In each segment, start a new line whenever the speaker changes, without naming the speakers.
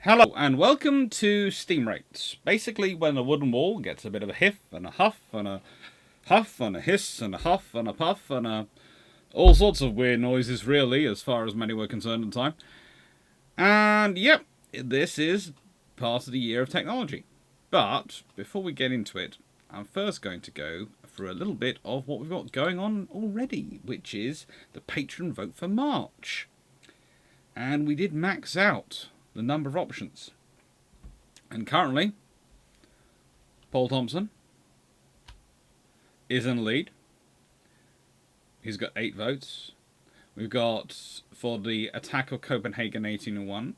Hello and welcome to Steam Rates. Basically, when a wooden wall gets a bit of a hiff and a huff and a huff and a hiss and a huff and a puff and all sorts of weird noises, really, as far as many were concerned at the time. And yep, this is part of the year of technology. But before we get into it, I'm first going to go through a little bit of what we've got going on already, which is the patron vote for March. And we did max out the number of options. And currently, Paul Thompson is in the lead. He's got 8 votes. We've got, for the attack of Copenhagen, 1801.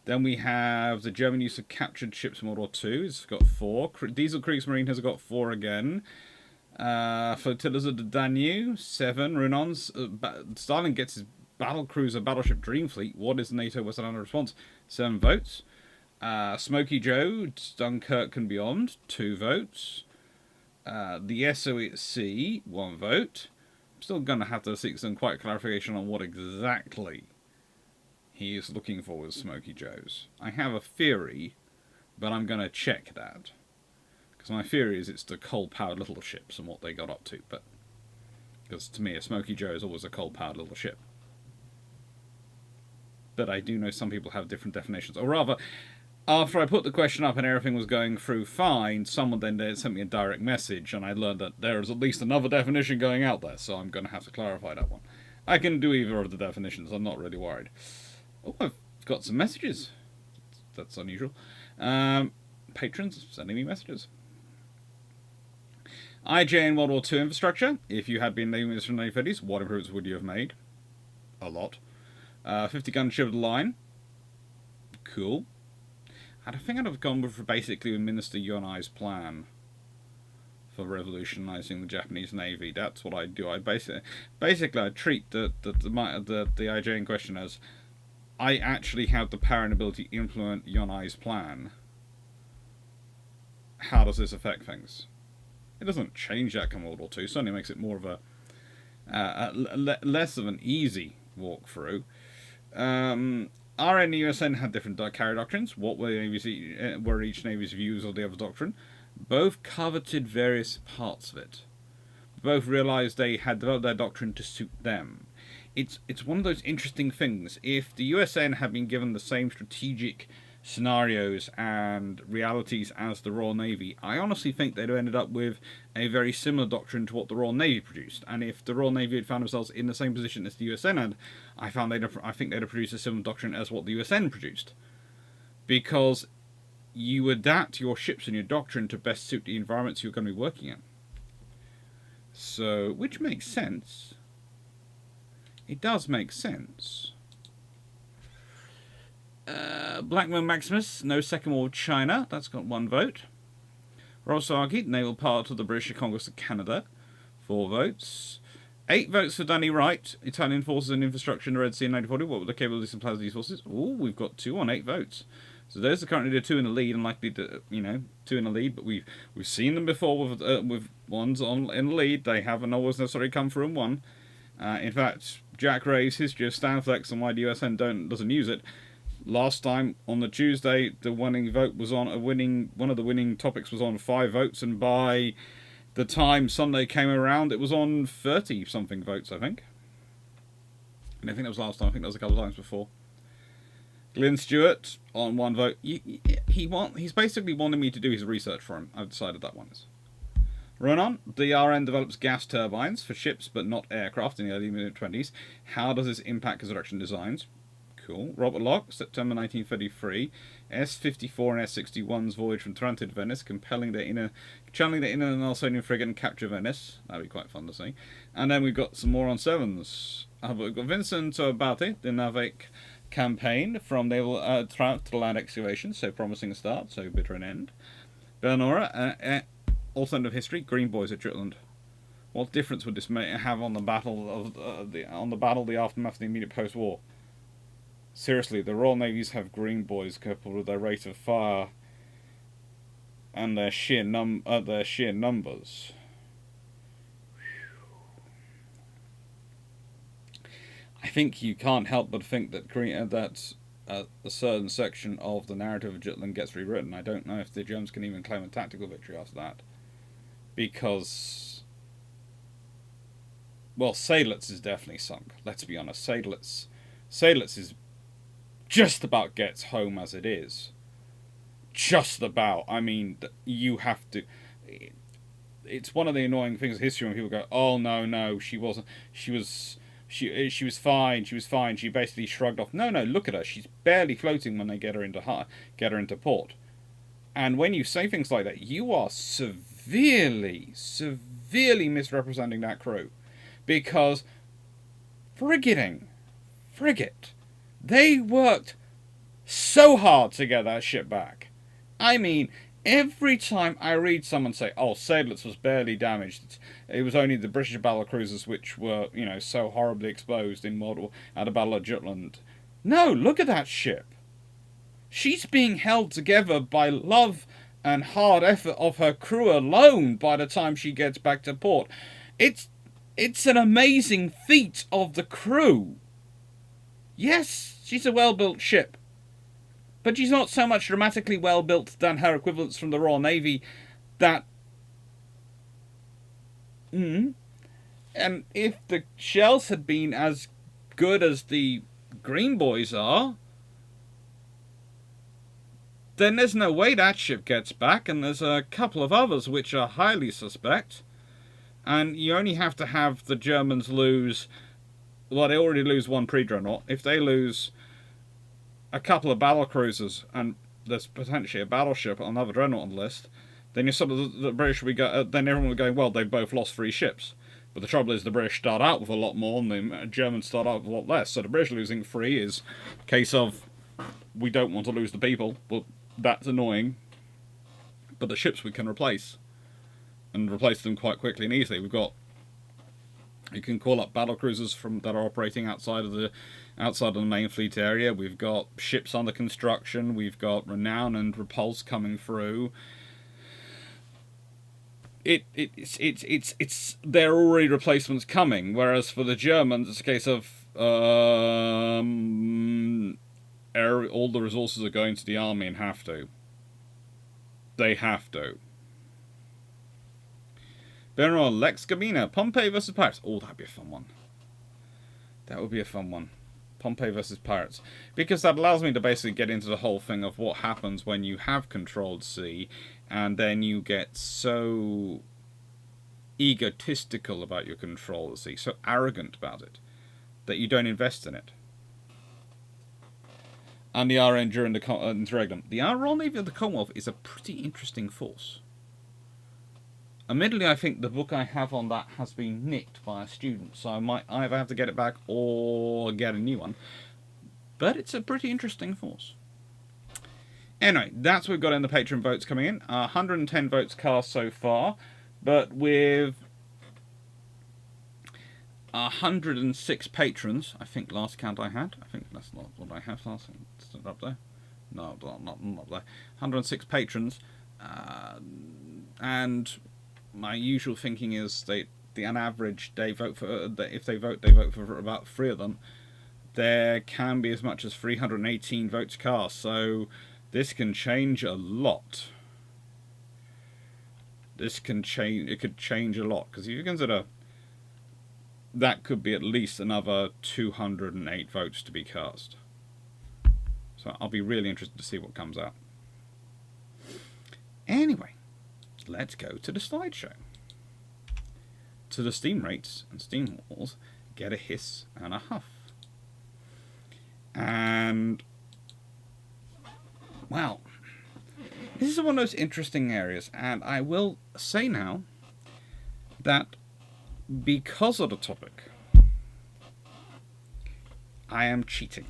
Then we have the German use of captured ships in World War II. It's got 4. Diesel Kriegsmarine has got 4 again. Flotillas of the Danube, 7. Renon's Stalin gets his battle cruiser battleship Dream Fleet. What is the NATO Western Atlantic response? 7 votes. Smoky Joe, Dunkirk and Beyond, 2 votes. The SOE at Sea, 1 vote. I'm still going to have to seek some quite clarification on what exactly he is looking for with Smoky Joe's. I have a theory, but I'm going to check that. Because my theory is it's the coal-powered little ships and what they got up to. But because to me, a Smoky Joe is always a coal-powered little ship. But I do know some people have different definitions. Or rather, after I put the question up and everything was going through fine, someone then sent me a direct message, and I learned that there is at least another definition going out there, so I'm going to have to clarify that one. I can do either of the definitions, I'm not really worried. Oh, I've got some messages. That's unusual. Patrons sending me messages. IJ in World War II infrastructure. If you had been naming this from the 1930s, what improvements would you have made? A lot. 50-gun ship of the line. Cool. I think I'd have gone with basically Minister Yonai's plan for revolutionizing the Japanese Navy. That's what I do. I basically I treat the IJ in question as I actually have the power and ability to implement Yonai's plan. How does this affect things? It doesn't change that come World War II. Certainly makes it more of less of an easy walkthrough. RN and USN had different carrier doctrines. What were each Navy's views of the other doctrine? Both coveted various parts of it. Both realised they had developed their doctrine to suit them. It's one of those interesting things. If the USN had been given the same strategic scenarios and realities as the Royal Navy, I honestly think they'd have ended up with a very similar doctrine to what the Royal Navy produced. And if the Royal Navy had found themselves in the same position as the USN had, I think they'd have produced a similar doctrine as what the USN produced. Because you adapt your ships and your doctrine to best suit the environments you're going to be working in. So, which makes sense. It does make sense. Blackman Maximus, no Second War with China. That's got 1 vote. Rosagi, naval part of the British Congress of Canada. 4 votes. 8 votes for Danny Wright, Italian forces and infrastructure in the Red Sea in 1940. What were the capabilities and plans of these forces? Ooh, we've got 2 on 8 votes. So those are currently the 2 in the lead, and likely to, 2 in the lead. But we've seen them before with ones in the lead. They haven't always necessarily come through and won. In fact, Jack Ray's history of Stanflex and why the USN doesn't use it. Last time on the Tuesday, the winning vote was on one of the winning topics was on 5 votes, and by the time Sunday came around, it was on 30 something votes, I think. And I think that was last time. I think that was a couple of times before. Glyn Stewart on 1 vote. He's basically wanted me to do his research for him. I've decided that one is. Ronan, DRN develops gas turbines for ships but not aircraft in the early mid-20s. How does this impact construction designs? Cool. Robert Locke, September 1933. S-54 and S-61's voyage from Taranto to Venice, channeling the inner Nelsonian frigate and capture Venice. That'd be quite fun to see. And then we've got some more on 7s. We've got Vincent Abate, the Navic campaign from naval trout to land excavation, so promising start, so bitter an end. Bernora, alternative history, Green Boys at Jutland. What difference would this have on the battle the aftermath of the immediate post-war? Seriously, the Royal Navies have Green Boys coupled with their rate of fire and their sheer numbers. I think you can't help but think that a certain section of the narrative of Jutland gets rewritten, I don't know if the Germans can even claim a tactical victory after that. Because, well, Seydlitz is definitely sunk. Let's be honest. Seydlitz is just about gets home as it is. Just about. I mean, you have to. It's one of the annoying things in history when people go, "Oh no, she wasn't. She was fine. She was fine. She basically shrugged off." No, look at her. She's barely floating when they get her into port. And when you say things like that, you are severely misrepresenting that crew, because frigate, they worked so hard to get that ship back. I mean, every time I read someone say, "Oh, Seydlitz was barely damaged. It was only the British battle cruisers which were, so horribly exposed at the Battle of Jutland." No, look at that ship. She's being held together by love and hard effort of her crew alone by the time she gets back to port. It's an amazing feat of the crew. Yes, she's a well-built ship. But she's not so much dramatically well-built than her equivalents from the Royal Navy that... And if the shells had been as good as the Green Boys are, then there's no way that ship gets back, and there's a couple of others which are highly suspect. And you only have to have the Germans lose... Well, they already lose one pre-dreadnought. If they lose a couple of battle cruisers, and there's potentially a battleship, another dreadnought on the list, then the British will be then everyone will go, well, they've both lost 3 ships. But the trouble is the British start out with a lot more, and the Germans start out with a lot less. So the British losing 3 is a case of, we don't want to lose the people. Well, that's annoying. But the ships we can replace. And replace them quite quickly and easily. You can call up battle cruisers that are operating outside of the main fleet area. We've got ships under construction. We've got Renown and Repulse coming through. It's there are already replacements coming. Whereas for the Germans, it's a case of all the resources are going to the army and have to. They have to. General Lex Gabina, Pompey versus Pirates. Oh, that'd be a fun one. That would be a fun one. Pompey versus Pirates. Because that allows me to basically get into the whole thing of what happens when you have controlled sea, and then you get so egotistical about your control of the sea, so arrogant about it, that you don't invest in it. And the RN during the interregnum. The Royal Navy of the Commonwealth is a pretty interesting force. Admittedly, I think the book I have on that has been nicked by a student, so I might either have to get it back or get a new one. But it's a pretty interesting force. Anyway, that's what we've got in the Patreon votes coming in. 110 votes cast so far, but with 106 patrons, I think last count I had. I think that's not what I have last. Is it up there? No, not there. 106 patrons, and my usual thinking is on average they vote for if they vote for about 3 of them. There can be as much as 318 votes cast, so this can change a lot. It could change a lot, because if you consider that could be at least another 208 votes to be cast. So I'll be really interested to see what comes out. Anyway, let's go to the slideshow. To the steam rates and steam walls, get a hiss and a huff. And, well, this is one of those interesting areas, and I will say now that because of the topic, I am cheating.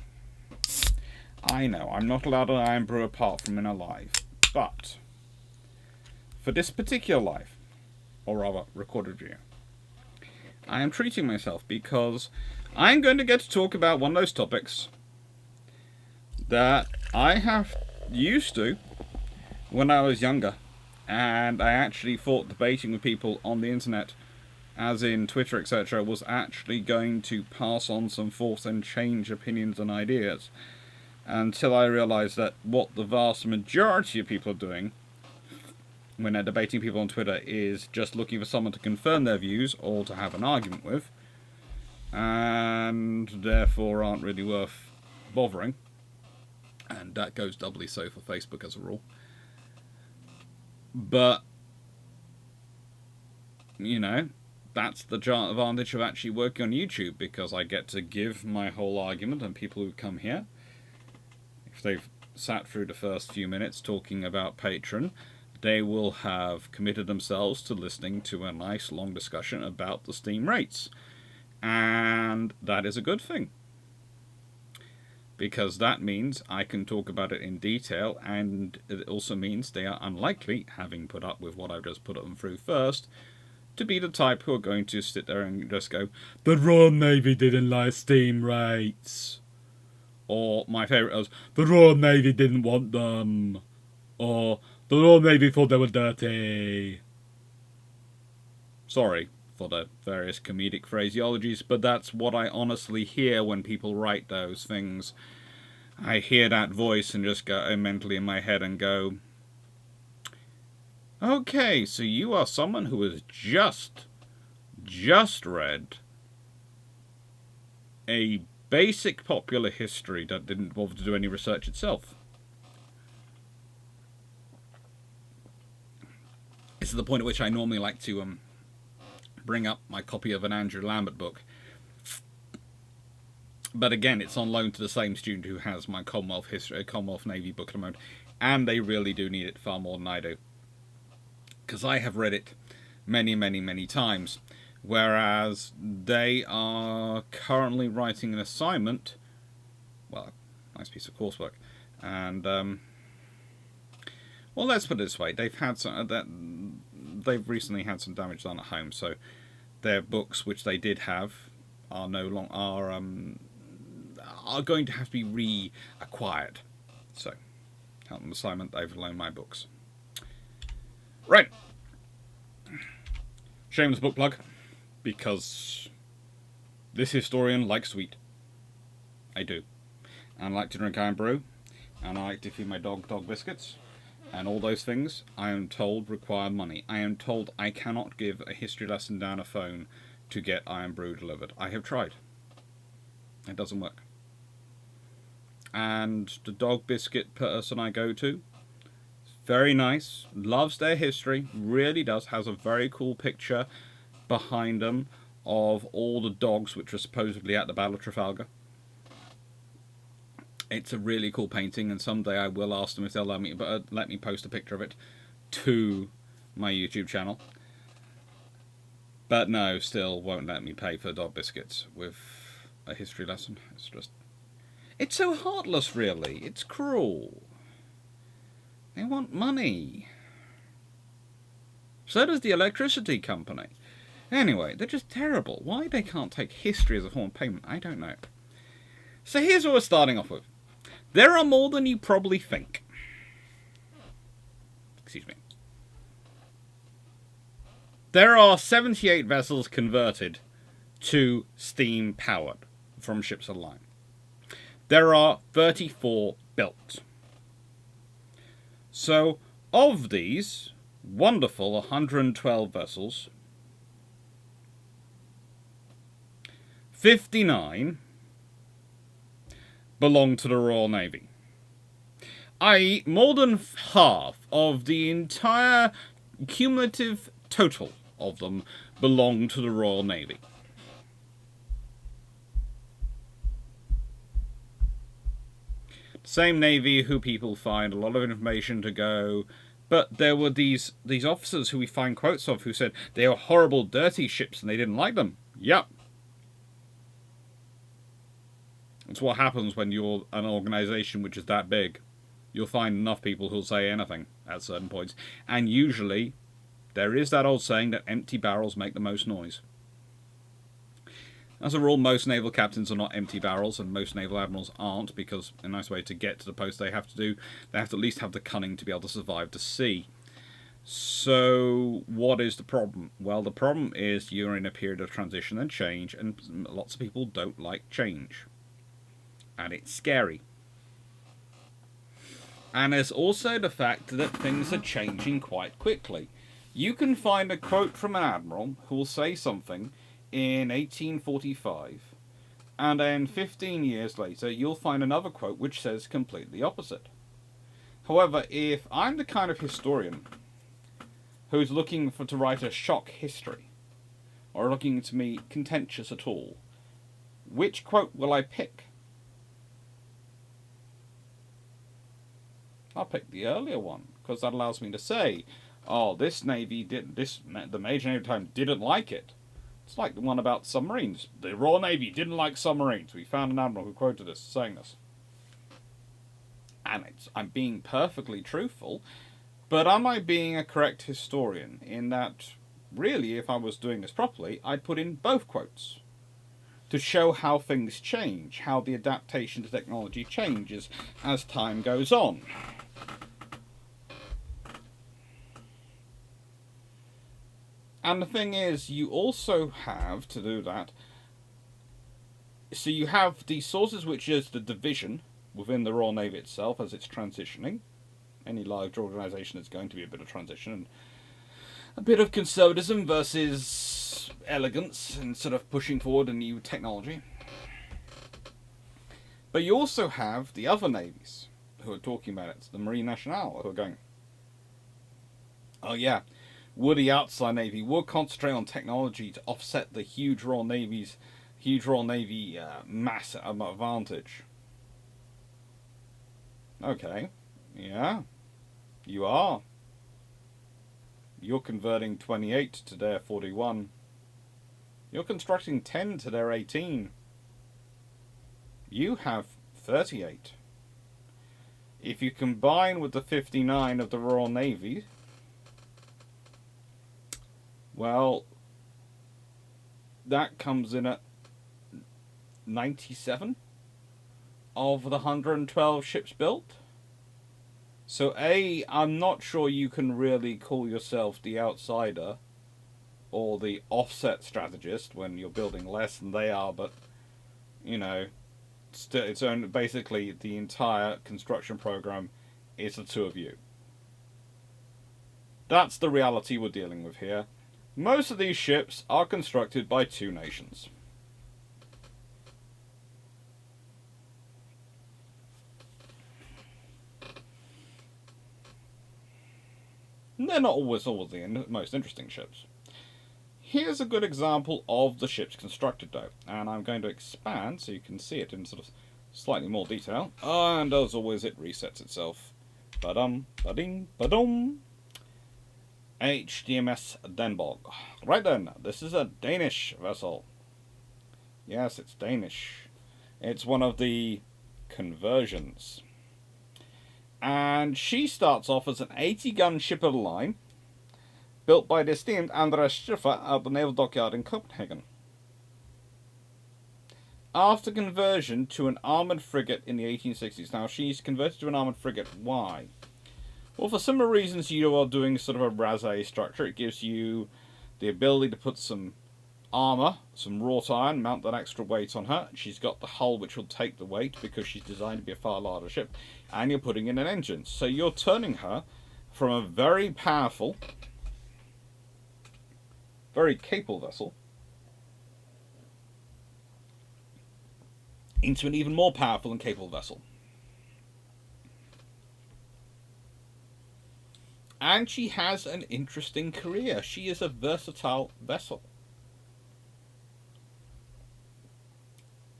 I know, I'm not allowed an iron brew apart from in a live, but for this particular live, or rather recorded video, I am treating myself because I'm going to get to talk about one of those topics that I have used to when I was younger, and I actually thought debating with people on the internet, as in Twitter, etc., was actually going to pass on some force and change opinions and ideas. until I realised that what the vast majority of people are doing when they're debating people on Twitter is just looking for someone to confirm their views or to have an argument with, and therefore aren't really worth bothering. And that goes doubly so for Facebook as a rule. But, you know, that's the giant advantage of actually working on YouTube, because I get to give my whole argument, and people who come here, if they've sat through the first few minutes talking about Patreon, they will have committed themselves to listening to a nice long discussion about the Steam rates. And that is a good thing, because that means I can talk about it in detail, and it also means they are unlikely, having put up with what I've just put them through first, to be the type who are going to sit there and just go, the Royal Navy didn't like Steam rates. Or my favourite was, the Royal Navy didn't want them. Or, the Royal Navy thought they were dirty. Sorry for the various comedic phraseologies, but that's what I honestly hear when people write those things. I hear that voice and just go mentally in my head and go, okay, so you are someone who has just read a basic popular history that didn't bother to do any research itself. This is the point at which I normally like to bring up my copy of an Andrew Lambert book. But again, it's on loan to the same student who has my Commonwealth Navy book at the moment, and they really do need it far more than I do, because I have read it many, many, many times, whereas they are currently writing an assignment, well, nice piece of coursework, and well, let's put it this way: they've recently had some damage done at home, so their books, which they did have, are no longer are going to have to be reacquired. So, help them assignment, they've loaned my books. Right. Shameless book plug, because this historian likes sweet. I do. And I like to drink iron brew, and I like to feed my dog biscuits, and all those things, I am told, require money. I am told I cannot give a history lesson down a phone to get iron brew delivered. I have tried. It doesn't work. And the dog biscuit person I go to, very nice, loves their history, really does, has a very cool picture behind them of all the dogs which are supposedly at the Battle of Trafalgar. It's a really cool painting, and someday I will ask them if they'll let me post a picture of it to my YouTube channel. But no, still won't let me pay for dog biscuits with a history lesson. It's so heartless, really. It's cruel. They want money. So does the electricity company. Anyway, they're just terrible. Why they can't take history as a form of payment, I don't know. So here's what we're starting off with. There are more than you probably think. Excuse me. There are 78 vessels converted to steam powered from ships of the line. There are 34 built. So, of these wonderful 112 vessels, 59 belong to the Royal Navy. I.e., more than half of the entire cumulative total of them belong to the Royal Navy. Same Navy who people find a lot of information to go, but there were these officers who we find quotes of who said they were horrible, dirty ships and they didn't like them. Yep. It's what happens when you're an organisation which is that big. You'll find enough people who'll say anything at certain points. And usually, there is that old saying that empty barrels make the most noise. As a rule, most naval captains are not empty barrels, and most naval admirals aren't, because a nice way to get to the post they have to at least have the cunning to be able to survive the sea. So, what is the problem? Well, the problem is you're in a period of transition and change, and lots of people don't like change. And it's scary. And there's also the fact that things are changing quite quickly. You can find a quote from an admiral who will say something in 1845, and then 15 years later you'll find another quote which says completely the opposite. However, if I'm the kind of historian who's looking to write a shock history, or looking to be contentious at all, which quote will I pick? I'll pick the earlier one, because that allows me to say, oh, the Major Navy time didn't like it. It's like the one about submarines. The Royal Navy didn't like submarines. We found an admiral who quoted us saying this. And I'm being perfectly truthful, but am I being a correct historian in that, really, if I was doing this properly, I'd put in both quotes to show how things change, how the adaptation to technology changes as time goes on. And the thing is, you also have to do that. So you have the sources, which is the division within the Royal Navy itself as it's transitioning. Any large organisation is going to be a bit of transition and a bit of conservatism versus elegance and sort of pushing forward a new technology. But you also have the other navies who are talking about it, the Marine Nationale, who are going, oh yeah, would the outside Navy would concentrate on technology to offset the huge Royal Navy mass advantage. Okay, yeah, you are. You're converting 28 to their 41. You're constructing 10 to their 18. You have 38. If you combine with the 59 of the Royal Navy, well, that comes in at 97 of the 112 ships built. So I'm not sure you can really call yourself the outsider or the offset strategist when you're building less than they are, but, you know, it's only basically the entire construction program is the two of you. That's the reality we're dealing with here. Most of these ships are constructed by two nations. And they're not always the most interesting ships. Here's a good example of the ships constructed though, and I'm going to expand so you can see it in sort of slightly more detail. And as always, it resets itself. Ba-dum, ba-ding, ba-dum. HDMS Denborg. Right then, this is a Danish vessel. Yes, it's Danish. It's one of the conversions. And she starts off as an 80-gun ship of the line, built by the esteemed Andreas Schiffer at the Naval Dockyard in Copenhagen. After conversion to an armoured frigate in the 1860s. Now, she's converted to an armoured frigate. Why? Well, for similar reasons, you are doing sort of a razzé structure. It gives you the ability to put some armour, some wrought iron, mount that extra weight on her. She's got the hull which will take the weight because she's designed to be a far larger ship. And you're putting in an engine. So you're turning her from a very powerful, very capable vessel into an even more powerful and capable vessel. And she has an interesting career. She is a versatile vessel.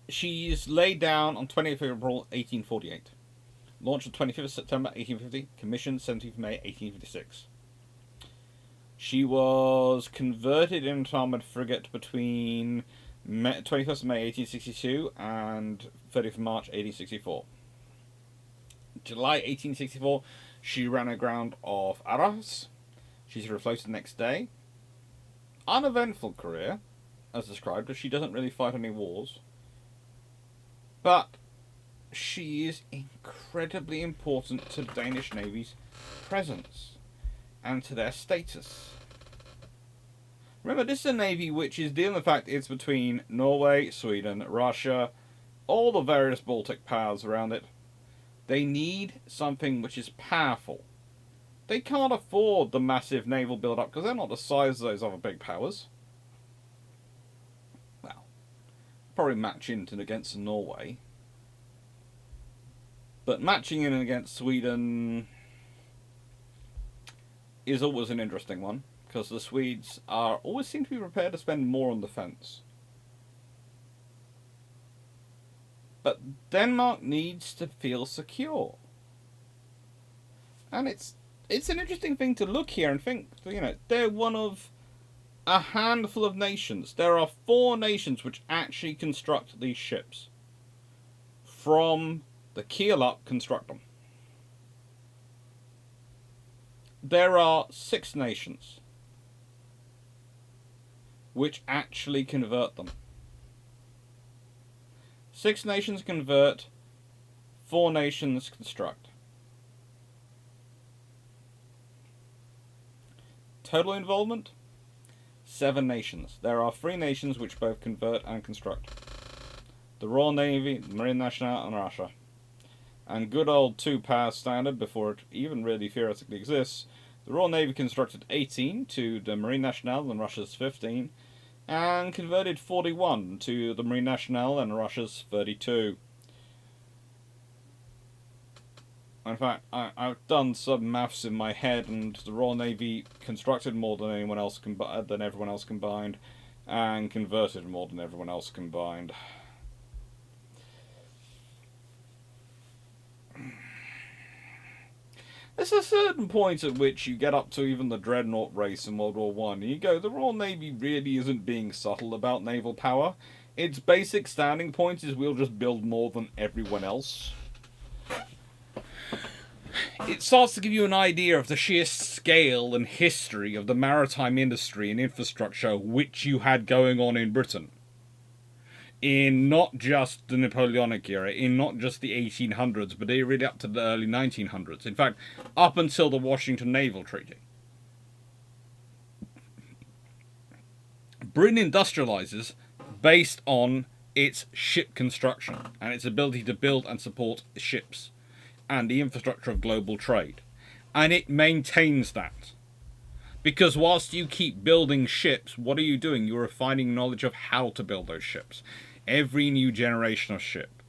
She's laid down on 20th of April 1848. Launched on 25th of September 1850. Commissioned 17th of May 1856. She was converted into an armoured frigate between 21st of May 1862 and 30th of March 1864. July 1864, she ran aground off Arras. She's refloated the next day. Uneventful career, as described, as she doesn't really fight any wars. But she is incredibly important to the Danish Navy's presence and to their status. Remember, this is a navy which is dealing with the fact it's between Norway, Sweden, Russia, all the various Baltic powers around it. They need something which is powerful. They can't afford the massive naval build-up because they're not the size of those other big powers. Well, probably match into against Norway. But matching in against Sweden is always an interesting one, because the Swedes always seem to be prepared to spend more on defence. But Denmark needs to feel secure. And it's an interesting thing to look here and think, they're one of a handful of nations. There are 4 nations which actually construct these ships. From the keel up, construct them. There are 6 nations which actually convert them. 6 nations convert, 4 nations construct. Total involvement? 7 nations. There are 3 nations which both convert and construct. The Royal Navy, Marine Nationale, and Russia. And good old 2-power standard, before it even really theoretically exists, the Royal Navy constructed 18 to the Marine Nationale and Russia's 15, and converted 41 to the Marine Nationale and Russia's 32. In fact, I've done some maths in my head, and the Royal Navy constructed more than everyone else combined, and converted more than everyone else combined. There's a certain point at which you get up to even the Dreadnought race in World War One, and you go, the Royal Navy really isn't being subtle about naval power. Its basic standing point is we'll just build more than everyone else. It starts to give you an idea of the sheer scale and history of the maritime industry and infrastructure which you had going on in Britain. In not just the Napoleonic era, in not just the 1800s, but really up to the early 1900s. In fact, up until the Washington Naval Treaty. Britain industrializes based on its ship construction and its ability to build and support ships and the infrastructure of global trade. And it maintains that. Because whilst you keep building ships, what are you doing? You're refining knowledge of how to build those ships. Every new generation of ship.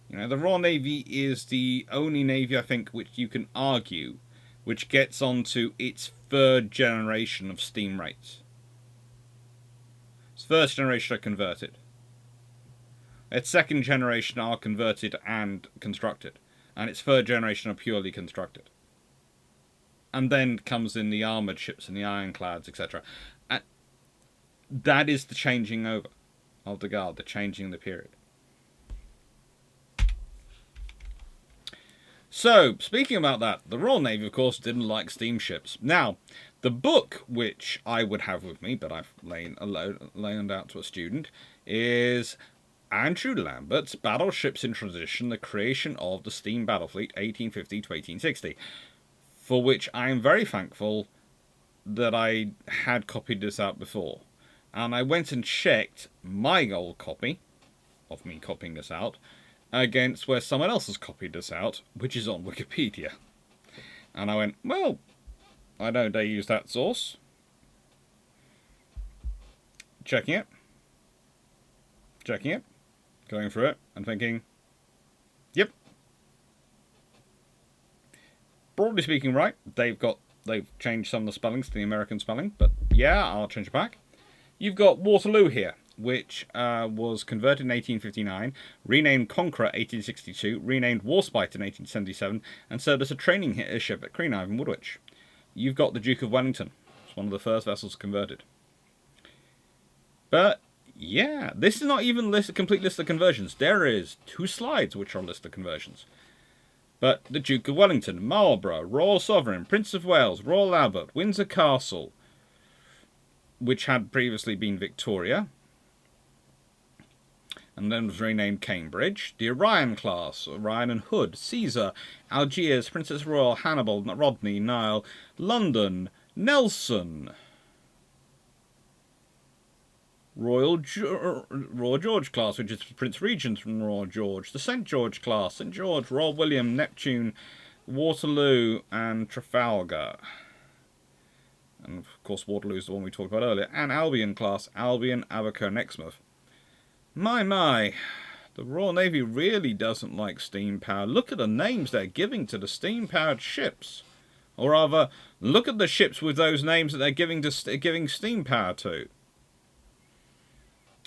The Royal Navy is the only navy, I think, which you can argue, which gets onto its 3rd generation of steam rates. Its 1st generation are converted. Its 2nd generation are converted and constructed. And its 3rd generation are purely constructed. And then comes in the armoured ships and the ironclads, etc. And that is the changing over of the guard, the changing the period. So, speaking about that, the Royal Navy, of course, didn't like steamships. Now, the book which I would have with me, but I've loaned out to a student, is Andrew Lambert's Battleships in Transition, the Creation of the Steam Battle Fleet, 1850 to 1860, for which I am very thankful that I had copied this out before. And I went and checked my old copy, of me copying this out, against where someone else has copied this out, which is on Wikipedia. And I went, well, I know they use that source. Checking it, going through it, and thinking, yep. Broadly speaking, right, they've changed some of the spellings to the American spelling, but yeah, I'll change it back. You've got Waterloo here, which was converted in 1859, renamed Conqueror 1862, renamed Warspite in 1877, and served as a training ship at Crean in Woolwich. You've got the Duke of Wellington. It's one of the first vessels converted. But yeah, this is not even a complete list of conversions. There is 2 slides which are a list of conversions. But the Duke of Wellington, Marlborough, Royal Sovereign, Prince of Wales, Royal Albert, Windsor Castle, which had previously been Victoria, and then was renamed Cambridge, the Orion class, Orion and Hood, Caesar, Algiers, Princess Royal, Hannibal, Rodney, Nile, London, Nelson, Royal George class, which is Prince Regent from Royal George, the St George class, St George, Royal William, Neptune, Waterloo, and Trafalgar. And of course, Waterloo is the one we talked about earlier. And Albion class, Albion, Abaco, and Exmouth. My, the Royal Navy really doesn't like steam power. Look at the names they're giving to the steam powered ships. Or rather, look at the ships with those names that they're giving steam power to.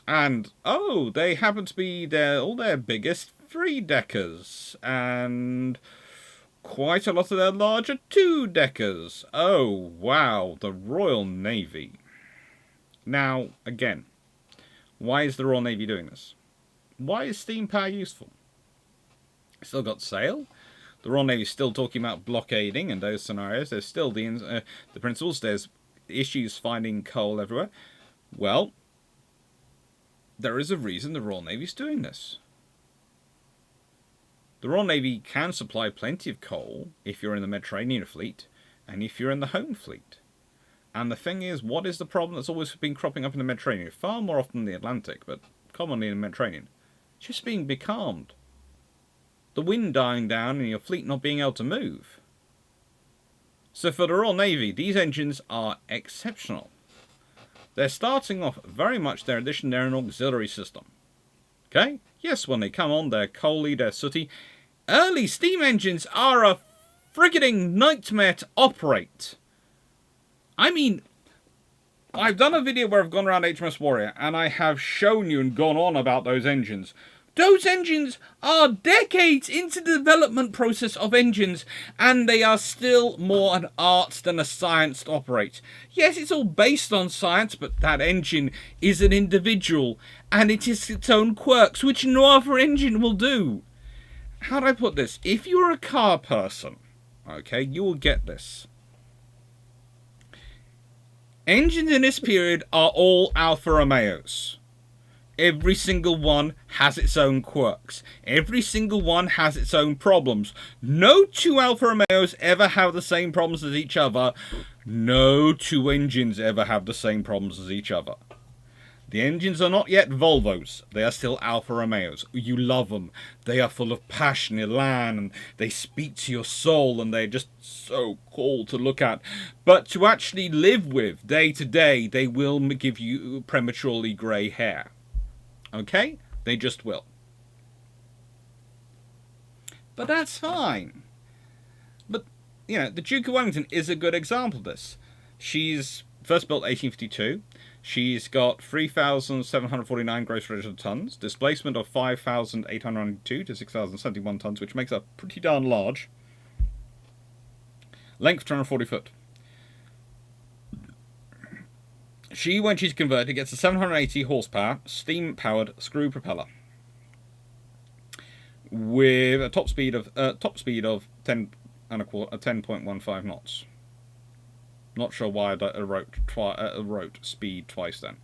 And, oh, they happen to be all their biggest 3-deckers. And quite a lot of their larger 2-deckers. Oh, wow, the Royal Navy. Now, again, why is the Royal Navy doing this? Why is steam power useful? Still got sail. The Royal Navy is still talking about blockading and those scenarios. There's still the principles. There's issues finding coal everywhere. Well, there is a reason the Royal Navy is doing this. The Royal Navy can supply plenty of coal if you're in the Mediterranean fleet and if you're in the home fleet. And the thing is, what is the problem that's always been cropping up in the Mediterranean? Far more often in the Atlantic, but commonly in the Mediterranean. Just being becalmed. The wind dying down and your fleet not being able to move. So for the Royal Navy, these engines are exceptional. They're starting off very much their addition, they're an auxiliary system. Okay? Yes, when they come on, they're coaly, they're sooty. Early steam engines are a frigging nightmare to operate. I mean, I've done a video where I've gone around HMS Warrior and I have shown you and gone on about those engines. Those engines are decades into the development process of engines, and they are still more an art than a science to operate. Yes, it's all based on science, but that engine is an individual, and it has its own quirks, which no other engine will do. How do I put this? If you're a car person, okay, you will get this. Engines in this period are all Alfa Romeos. Every single one has its own quirks. Every single one has its own problems. No 2 Alfa Romeos ever have the same problems as each other. No 2 engines ever have the same problems as each other. The engines are not yet Volvos. They are still Alfa Romeos. You love them. They are full of passion, elan, and they speak to your soul, and they're just so cool to look at. But to actually live with day to day, they will give you prematurely grey hair. Okay? They just will. But that's fine. But, you know, the Duke of Wellington is a good example of this. She's first built 1852. She's got 3,749 gross registered tons. Displacement of 5,802 to 6,071 tons, which makes her pretty darn large. Length 240 foot. She, when she's converted, gets a 780 horsepower, steam-powered screw propeller with a top speed of 10.15 knots. Not sure why I wrote speed twice then.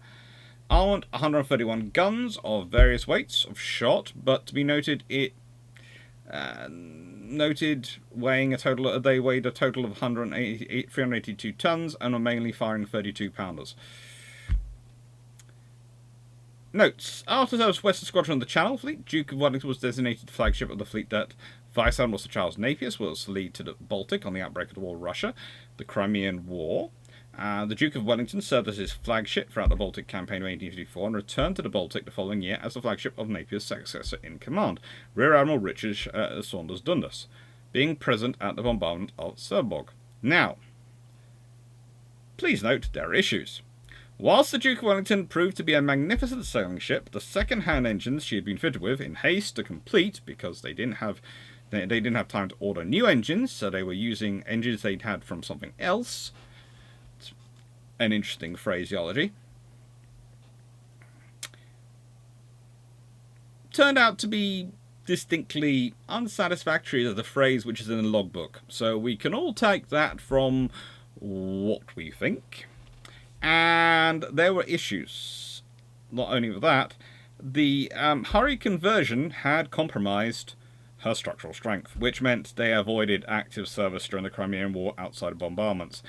Armament 131 guns of various weights of shot, but to be noted, they weighed a total of 382 tons and were mainly firing 32-pounders. Notes. After the Western Squadron of the Channel Fleet, Duke of Wellington was designated flagship of the fleet that Vice Admiral Sir Charles Napier was to lead to the Baltic on the outbreak of the War with Russia, the Crimean War. The Duke of Wellington served as his flagship throughout the Baltic campaign of 1854 and returned to the Baltic the following year as the flagship of Napier's successor in command, Rear Admiral Richard Saunders Dundas, being present at the bombardment of Cherbourg. Now, please note there are issues. Whilst the Duke of Wellington proved to be a magnificent sailing ship, the second-hand engines she had been fitted with in haste to complete, because they didn't have time to order new engines, so they were using engines they'd had from something else. It's an interesting phraseology. Turned out to be distinctly unsatisfactory as the phrase which is in the logbook. So we can all take that from what we think. And there were issues. Not only with that, the hurried conversion had compromised her structural strength, which meant they avoided active service during the Crimean War outside of bombardments.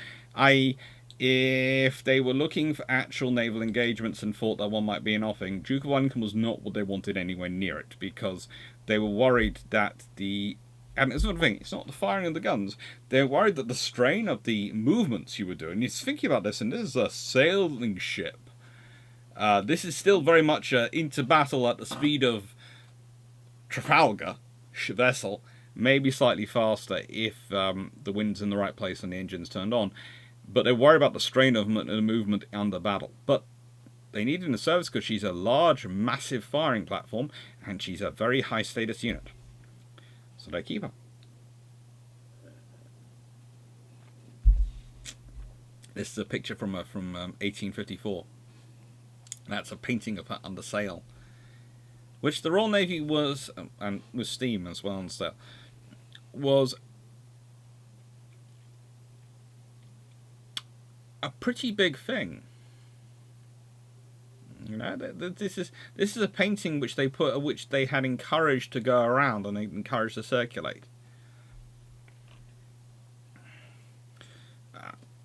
If they were looking for actual naval engagements and thought that one might be an offing, Duke of Wellington was not what they wanted anywhere near it, because they were worried that and it's sort of thing, it's not the firing of the guns, they're worried that the strain of the movements you were doing, you're thinking about this, and this is a sailing ship. This is still very much into battle at the speed of Trafalgar vessel, maybe slightly faster if the wind's in the right place and the engine's turned on. But they worry about the strain of the movement under battle. But they need her in the service because she's a large, massive firing platform, and she's a very high status unit. So they keep her. This is a picture from 1854. That's a painting of her under sail, which the Royal Navy was, and with steam as well and stuff, was a pretty big thing. You know, this is a painting which they had encouraged to go around and they encouraged to circulate.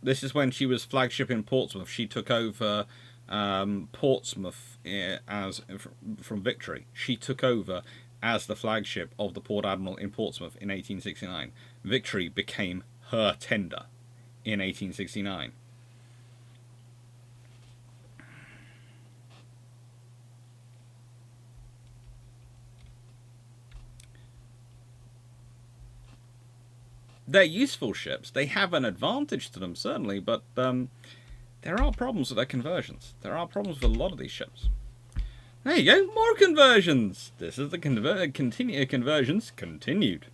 This is when she was flagship in Portsmouth. She took over Portsmouth from Victory. She took over as the flagship of the Port Admiral in Portsmouth in 1869. Victory became her tender in 1869. They're useful ships. They have an advantage to them, certainly, but there are problems with their conversions. There are problems with a lot of these ships. There you go, more conversions! This is the conversions continued.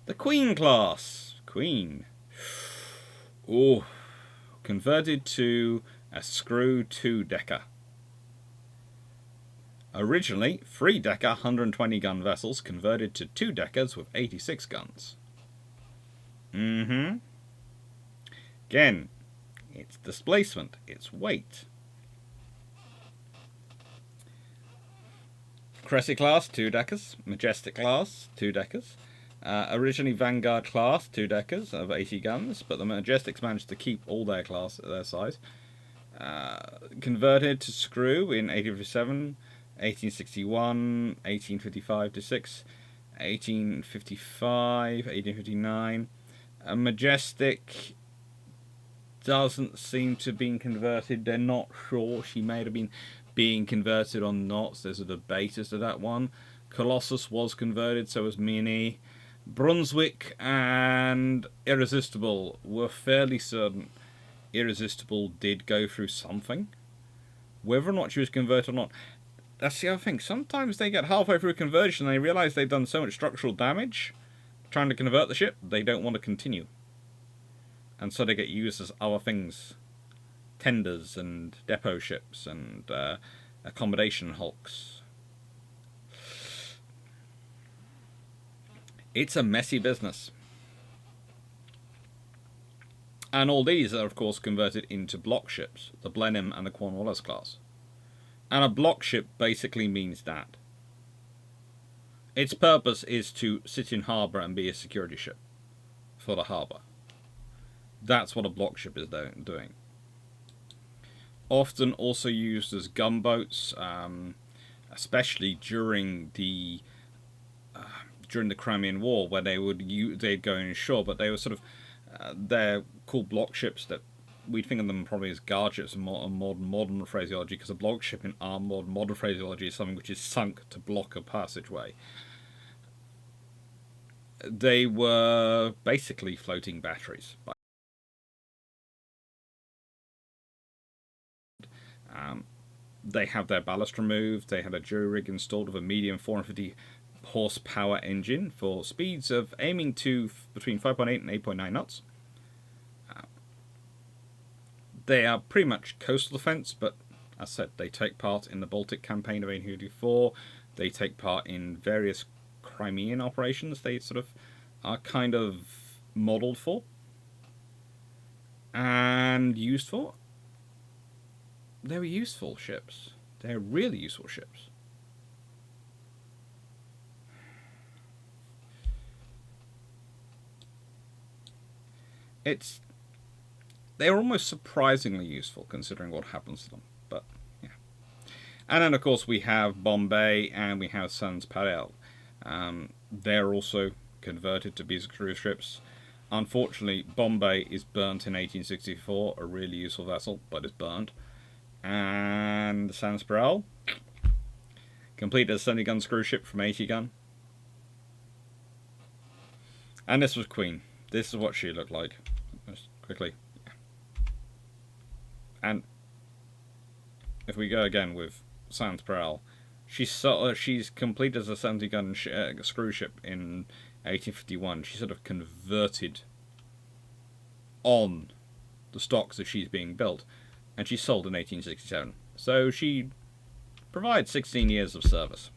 The Queen class. Queen. Oh, converted to a screw 2-decker. Originally, 3-decker 120 gun vessels converted to 2-deckers with 86 guns. Again, it's displacement, it's weight. Cressy class, 2-deckers. Majestic class, 2-deckers. Originally Vanguard class, 2-deckers of 80 guns, but the Majestics managed to keep all their size. Converted to screw in 1857, 1861, 1855 to 6, 1855, 1859. A Majestic doesn't seem to have been converted. They're not sure. She may have been being converted or not. So there's a debate as to that one. Colossus was converted, so was Mini. Brunswick and Irresistible were fairly certain Irresistible did go through something. Whether or not she was converted or not, that's the other thing. Sometimes they get halfway through conversion and they realise they've done so much structural damage trying to convert the ship, they don't want to continue. And so they get used as other things. Tenders and depot ships and accommodation hulks. It's a messy business. And all these are, of course, converted into block ships, the Blenheim and the Cornwallis class. And a block ship basically means that. Its purpose is to sit in harbour and be a security ship for the harbour. That's what a block ship is doing. Often also used as gunboats, especially during the Crimean War, where they'd go inshore, but they were sort of they're called block ships. That we'd think of them probably as guard ships in modern phraseology, because a block ship in our modern phraseology is something which is sunk to block a passageway. They were basically floating batteries. They have their ballast removed. They had a jury rig installed with a medium 450 horsepower engine for speeds of aiming to between 5.8 and 8.9 knots. They are pretty much coastal defence, but as I said, they take part in the Baltic campaign of 1884. They take part in various Crimean operations. They sort of are kind of modelled for and used for. They were useful ships. They're really useful ships. they're almost surprisingly useful considering what happens to them. But yeah. And then of course we have Bombay and we have Sans Pareil. They're also converted to be cruise ships. Unfortunately, Bombay is burnt in 1864, a really useful vessel, but it's burnt. And Sans Pareil, completed as a 70-gun screw ship from 80 gun. And this was Queen. This is what she looked like. Just quickly. And if we go again with Sans Pareil, she's completed as a 70-gun screw ship in 1851. She sort of converted on the stocks as she's being built, and she sold in 1867. So she provides 16 years of service.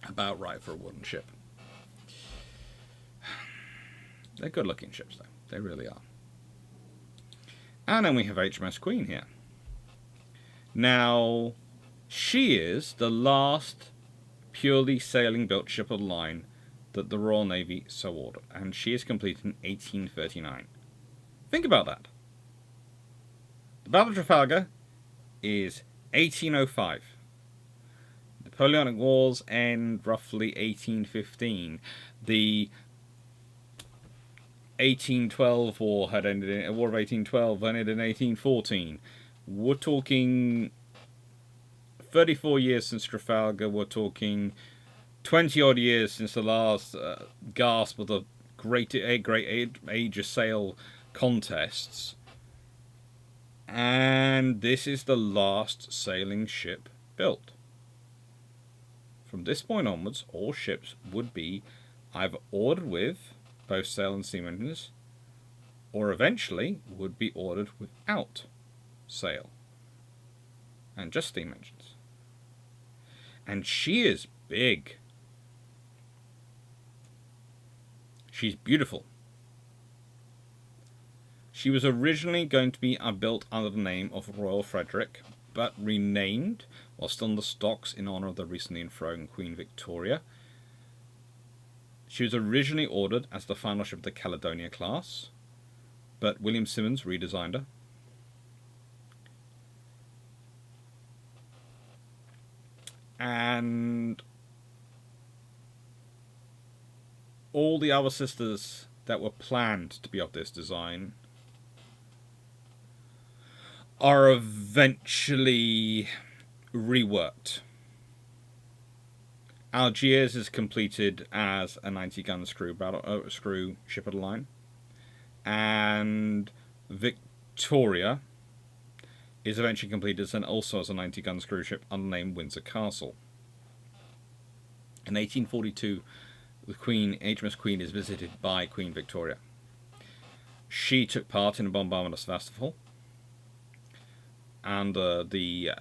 About right for a wooden ship. They're good-looking ships, though. They really are. And then we have HMS Queen here. Now, she is the last purely sailing-built ship of the line that the Royal Navy so ordered, and she is completed in 1839. Think about that. The Battle of Trafalgar is 1805. The Napoleonic Wars end roughly 1815. The 1812 war had ended in War of 1812 ended in 1814. We're talking 34 years since Trafalgar. We're talking 20 odd years since the last gasp of the great age of sail contests. And this is the last sailing ship built. From this point onwards, all ships would be either ordered with both sail and steam engines, or eventually would be ordered without sail and just steam engines. And she is big. She's beautiful. She was originally going to be built under the name of Royal Frederick, but renamed while still on the stocks in honour of the recently enthroned Queen Victoria. She was originally ordered as the final ship of the Caledonia class, but William Simmons redesigned her. And all the other sisters that were planned to be of this design are eventually reworked. Algiers is completed as a 90-gun screw ship of the line, and Victoria is eventually completed also as a 90-gun screw ship under the name Windsor Castle. In 1842, the HMS Queen is visited by Queen Victoria. She took part in a bombardment of Sevastopol under the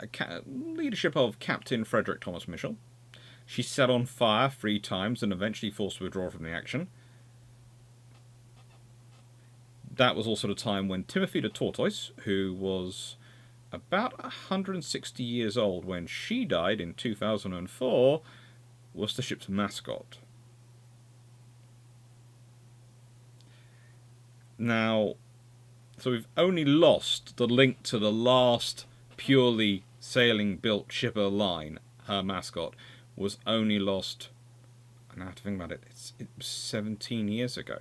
leadership of Captain Frederick Thomas Mitchell. She set on fire 3 times and eventually forced to withdraw from the action. That was also the time when Timothy the Tortoise, who was about 160 years old when she died in 2004, was the ship's mascot. Now, so we've only lost the link to the last purely sailing-built ship of the line. Her mascot was only lost, and I have to think about it, it was 17 years ago.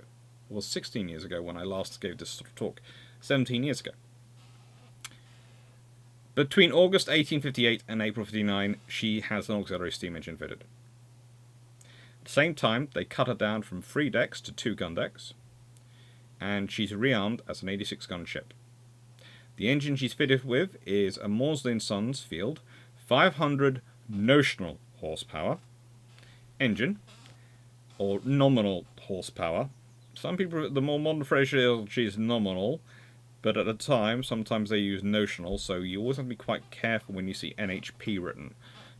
Well, 16 years ago when I last gave this sort of talk. 17 years ago. Between August 1858 and April 59, she has an auxiliary steam engine fitted. At the same time, they cut her down from 3 decks to 2 gun decks, and she's rearmed as an 86-gun ship. The engine she's fitted with is a Maudslay & Sons Field 500 notional horsepower engine, or nominal horsepower. Some people, the more modern phraseology is nominal, but at the time, sometimes they use notional, so you always have to be quite careful when you see NHP written,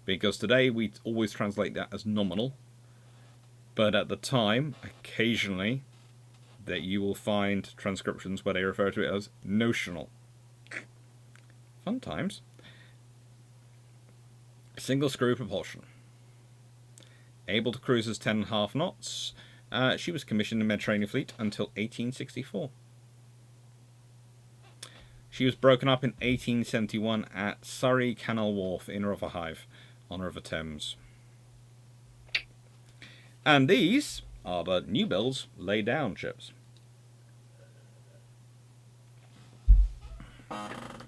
because today we always translate that as nominal, but at the time, occasionally, that you will find transcriptions where they refer to it as notional. Fun times. Single screw propulsion. Able to cruise as 10.5 knots. She was commissioned in the Mediterranean Fleet until 1864. She was broken up in 1871 at Surrey Canal Wharf in Rotherhithe on River Thames. And these are the new builds laid down ships.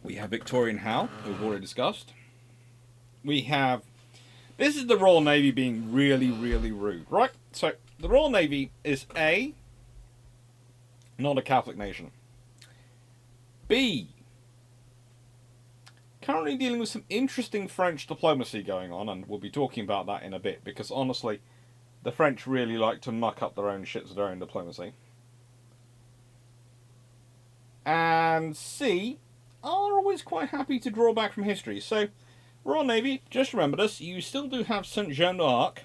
We have Victorian Howe, who we've already discussed. We have... This is the Royal Navy being really, really rude, right? So, the Royal Navy is A, not a Catholic nation. B, currently dealing with some interesting French diplomacy going on, and we'll be talking about that in a bit, because honestly, the French really like to muck up their own shit with their own diplomacy. And C, are always quite happy to draw back from history. So, Royal Navy, just remember this, you still do have St. Joan d'Arc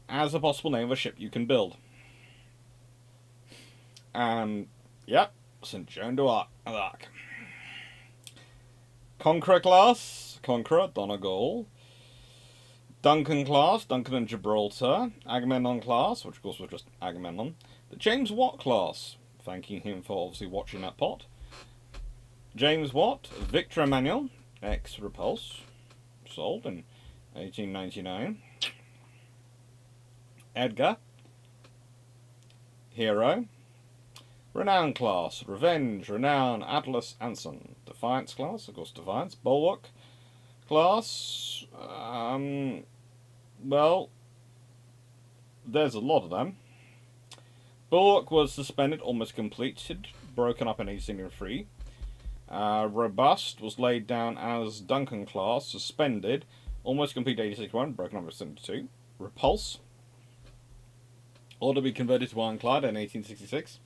as a possible name of a ship you can build. And, yep, St. Joan d'Arc. Conqueror class, Conqueror, Donegal. Duncan class, Duncan and Gibraltar. Agamemnon class, which of course was just Agamemnon. The James Watt class, thanking him for obviously watching that pot. James Watt, Victor Emmanuel, ex-Repulse, sold in 1899. Edgar, Hero. Renown class, Revenge, Renown, Atlas, Anson. Defiance class, of course Defiance. Bulwark class, well, there's a lot of them. Bulwark was suspended, almost completed, broken up in 1873. Robust was laid down as Duncan class, suspended, almost completed 1861, broken up in 1872. Repulse, ordered to be converted to ironclad in 1866.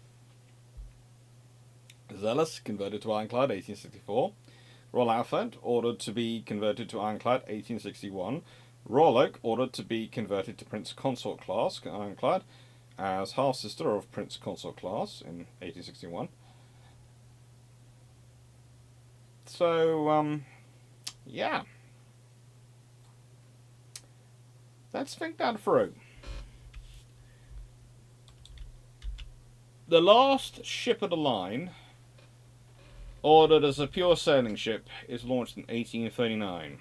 Zealous, converted to ironclad 1864. Royal Alfred, ordered to be converted to ironclad 1861. Royal Oak, ordered to be converted to Prince Consort class ironclad as half-sister of Prince Consort class in 1861. So, yeah. Let's think that through. The last ship of the line, ordered as a pure sailing ship, is launched in 1839.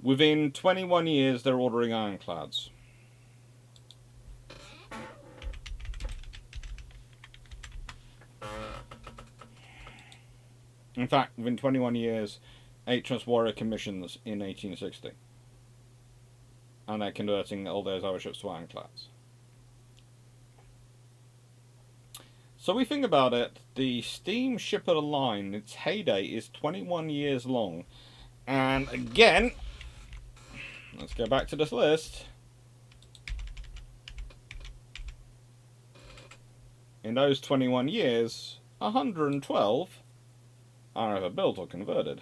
Within 21 years, they're ordering ironclads. In fact, within 21 years, HMS Warrior commissions in 1860. And they're converting all those other ships to ironclads. So we think about it, the steam ship of the line, its heyday is 21 years long. And again, let's go back to this list. In those 21 years, 112 are either built or converted.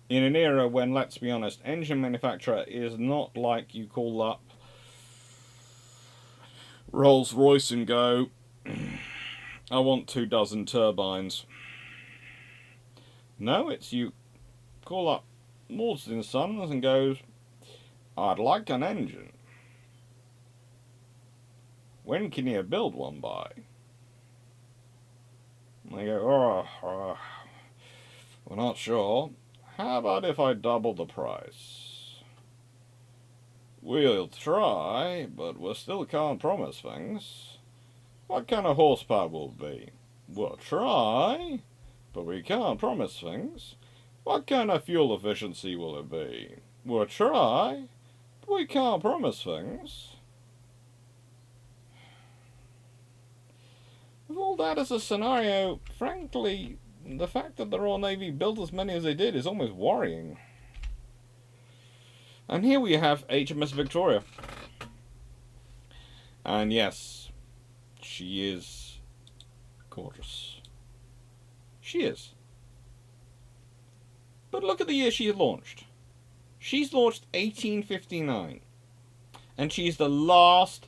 In an era when, let's be honest, engine manufacturer is not like you call up Rolls-Royce and go, I want 24 turbines. No, it's you call up Marsden & Sons and goes, I'd like an engine. When can you build one by? And they go, we're not sure. How about if I double the price? We'll try, but we still can't promise things. What kind of horsepower will it be? We'll try, but we can't promise things. What kind of fuel efficiency will it be? We'll try, but we can't promise things. With all that as a scenario, frankly, the fact that the Royal Navy built as many as they did is almost worrying. And here we have HMS Victoria. And yes, she is gorgeous. She is. But look at the year she's launched. She's launched 1859. And she's the last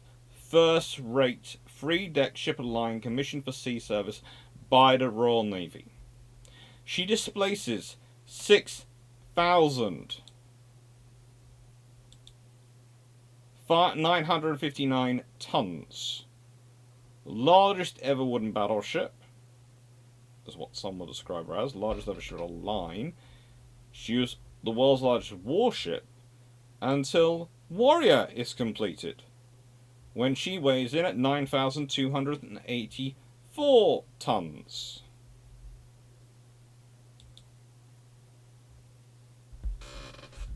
first-rate three-deck ship of the line commissioned for sea service by the Royal Navy. She displaces 6,000 959 tons. Largest ever wooden battleship. Is what some will describe her as. Largest ever ship of line. She was the world's largest warship until Warrior is completed, when she weighs in at 9,284 tons.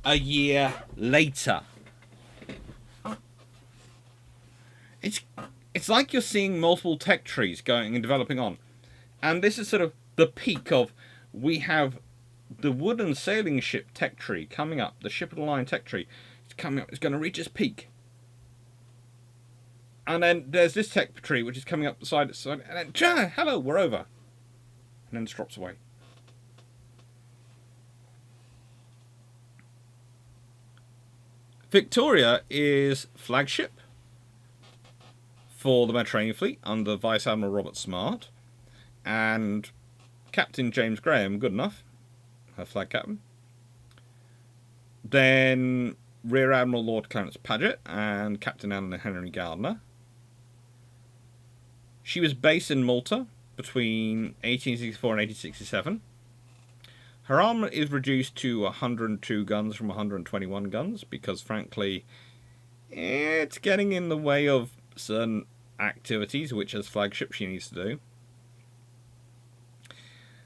A year later. It's like you're seeing multiple tech trees going and developing on. And this is sort of the peak of, we have the wooden sailing ship tech tree coming up, the ship of the line tech tree. It's coming up, it's going to reach its peak. And then there's this tech tree which is coming up the side, and then, hello, we're over. And then it drops away. Victoria is flagship for the Mediterranean Fleet under Vice Admiral Robert Smart and Captain James Graham Goodenough, her flag captain. Then Rear Admiral Lord Clarence Paget and Captain Anna Henry Gardner. She was based in Malta between 1864 and 1867. Her armament is reduced to 102 guns from 121 guns because, frankly, it's getting in the way of certain activities which, as flagship, she needs to do.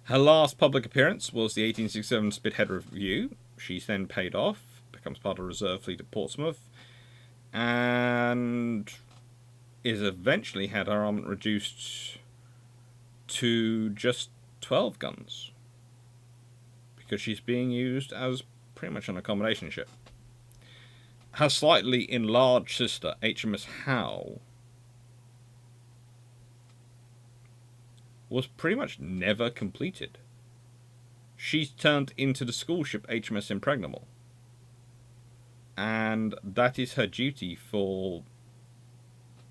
Her last public appearance was the 1867 Spithead Review. She's then paid off, becomes part of the Reserve Fleet at Portsmouth, and is eventually had her armament reduced to just 12 guns because she's being used as pretty much an accommodation ship. Her slightly enlarged sister, HMS Howe, was pretty much never completed. She's turned into the school ship HMS Impregnable, and that is her duty for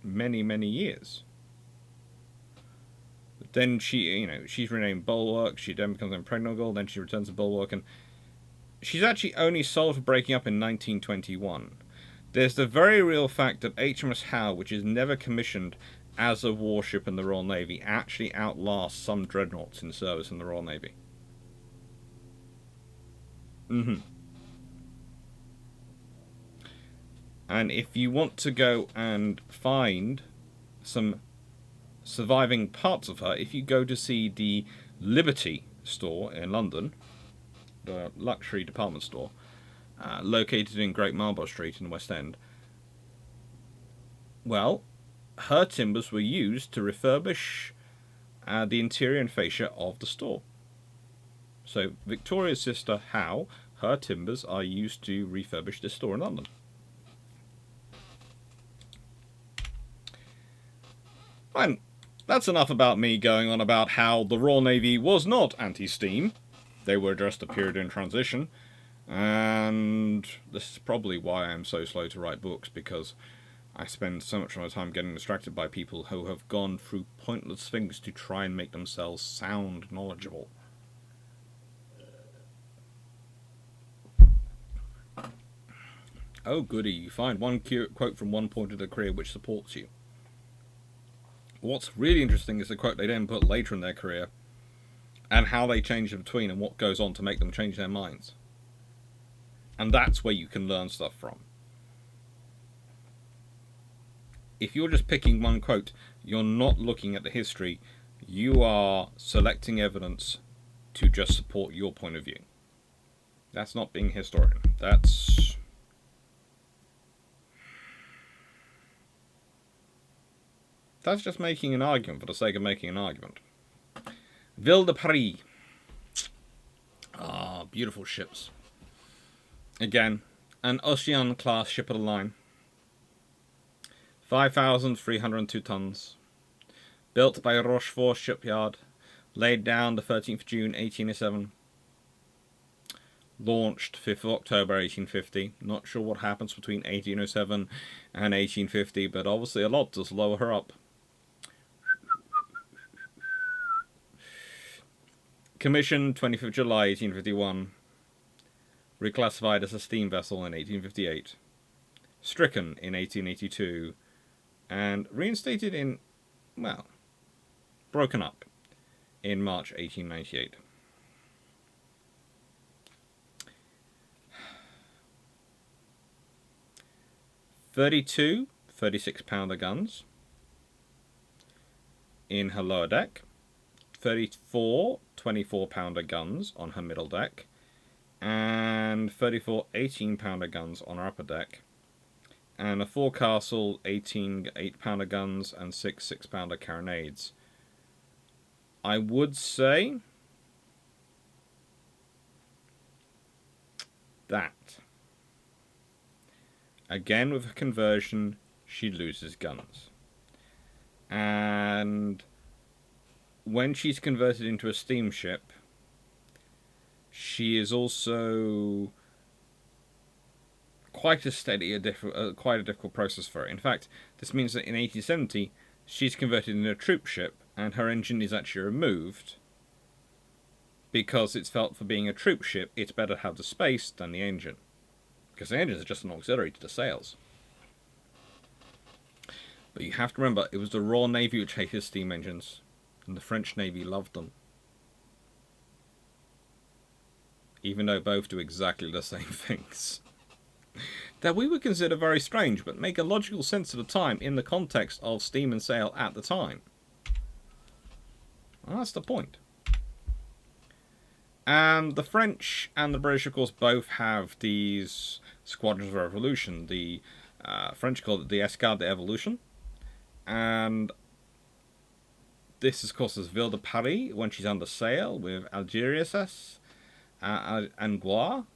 many, many years. But then she's renamed Bulwark, she then becomes Impregnable, then she returns to Bulwark, and she's actually only sold for breaking up in 1921. There's the very real fact that HMS Howe, which is never commissioned as a warship in the Royal Navy, actually outlasts some dreadnoughts in service in the Royal Navy. And if you want to go and find some surviving parts of her, if you go to see the Liberty store in London, the luxury department store, located in Great Marlborough Street in the West End, well, her timbers were used to refurbish the interior and fascia of the store. So Victoria's sister Howe, her timbers are used to refurbish this store in London. Fine. That's enough about me going on about how the Royal Navy was not anti-steam. They were just a period in transition. And this is probably why I'm so slow to write books, because I spend so much of my time getting distracted by people who have gone through pointless things to try and make themselves sound knowledgeable. Oh goody, you find one quote from one point of their career which supports you. What's really interesting is the quote they then put later in their career, and how they change in between, and what goes on to make them change their minds. And that's where you can learn stuff from. If you're just picking one quote, you're not looking at the history. You are selecting evidence to just support your point of view. That's not being a historian. That's just making an argument for the sake of making an argument. Ville de Paris. Ah, beautiful ships. Again, an Ocean class ship of the line. 5,302 tons. Built by Rochefort Shipyard. Laid down the 13th of June 1807. Launched 5th of October 1850. Not sure what happens between 1807 and 1850, but obviously a lot does lower her up. Commissioned 25th of July 1851. Reclassified as a steam vessel in 1858. stricken in 1882, and reinstated in, well, broken up in March 1898. "32 36-pounder guns in her lower deck, 34 24-pounder guns on her middle deck, and 34 18-pounder guns on her upper deck, and a forecastle 18 8-pounder guns and 6 6-pounder carronades. I would say that, again with a conversion, she loses guns. And when she's converted into a steamship, she is also quite a difficult process for her. In fact, this means that in 1870, she's converted into a troop ship, and her engine is actually removed because it's felt for being a troop ship, it's better to have the space than the engine, because the engines are just an auxiliary to the sails. But you have to remember, it was the Royal Navy which hated steam engines, and the French Navy loved them. Even though both do exactly the same things. That we would consider very strange, but make a logical sense at the time in the context of steam and sail at the time. Well, that's the point. And the French and the British, of course, both have these squadrons of revolution. The French call it the Escadre d'Evolution. And this, of course, is Ville de Paris when she's under sail with Algeciras and Goire.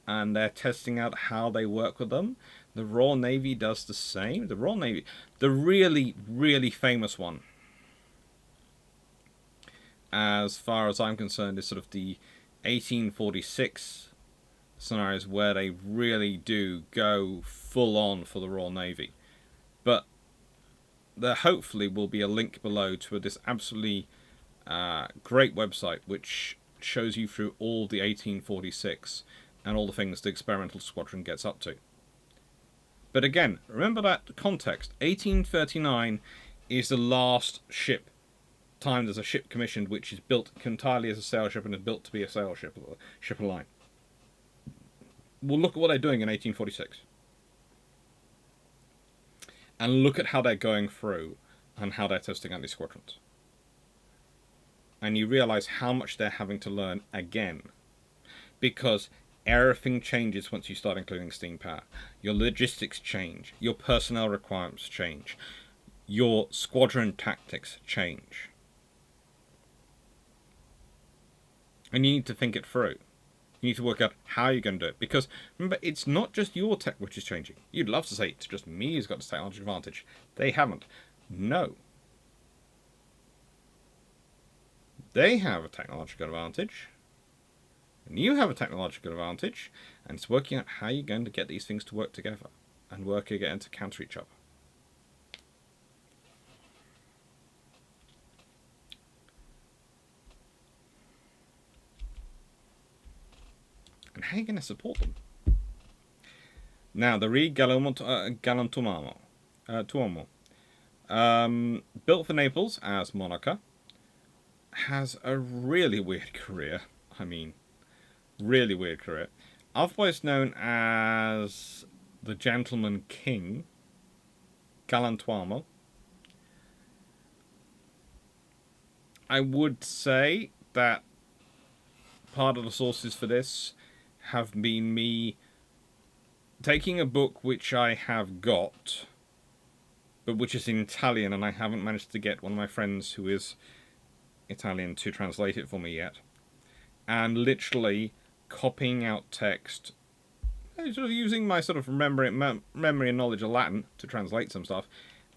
And they're testing out how they work with them. The Royal Navy does the same. The Royal Navy, the really, really famous one, as far as I'm concerned, is sort of the 1846 scenarios where they really do go full on for the Royal Navy. But there hopefully will be a link below to this absolutely great website which shows you through all the 1846 and all the things the experimental squadron gets up to. But again, remember that context. 1839 is the last time there's a ship commissioned which is built entirely as a sail ship and is built to be a sail ship, ship of line. Well, look at what they're doing in 1846. And look at how they're going through and how they're testing out these squadrons. And you realise how much they're having to learn again. Because everything changes once you start including steam power. Your logistics change. Your personnel requirements change. Your squadron tactics change. And you need to think it through. You need to work out how you're going to do it. Because, remember, it's not just your tech which is changing. You'd love to say it's just me who's got this technological advantage. They haven't. No. They have a technological advantage. And you have a technological advantage. And it's working out how you're going to get these things to work together. And work again to counter each other. And how are you going to support them? Now, the Galantuomo, built for Naples as Monaca, has a really weird career. I mean, really weird career. Otherwise known as the Gentleman King, Galantuomo. I would say that part of the sources for this have been me taking a book which I have got, but which is in Italian, and I haven't managed to get one of my friends who is Italian to translate it for me yet, and literally copying out text, sort of using my sort of memory and knowledge of Latin to translate some stuff,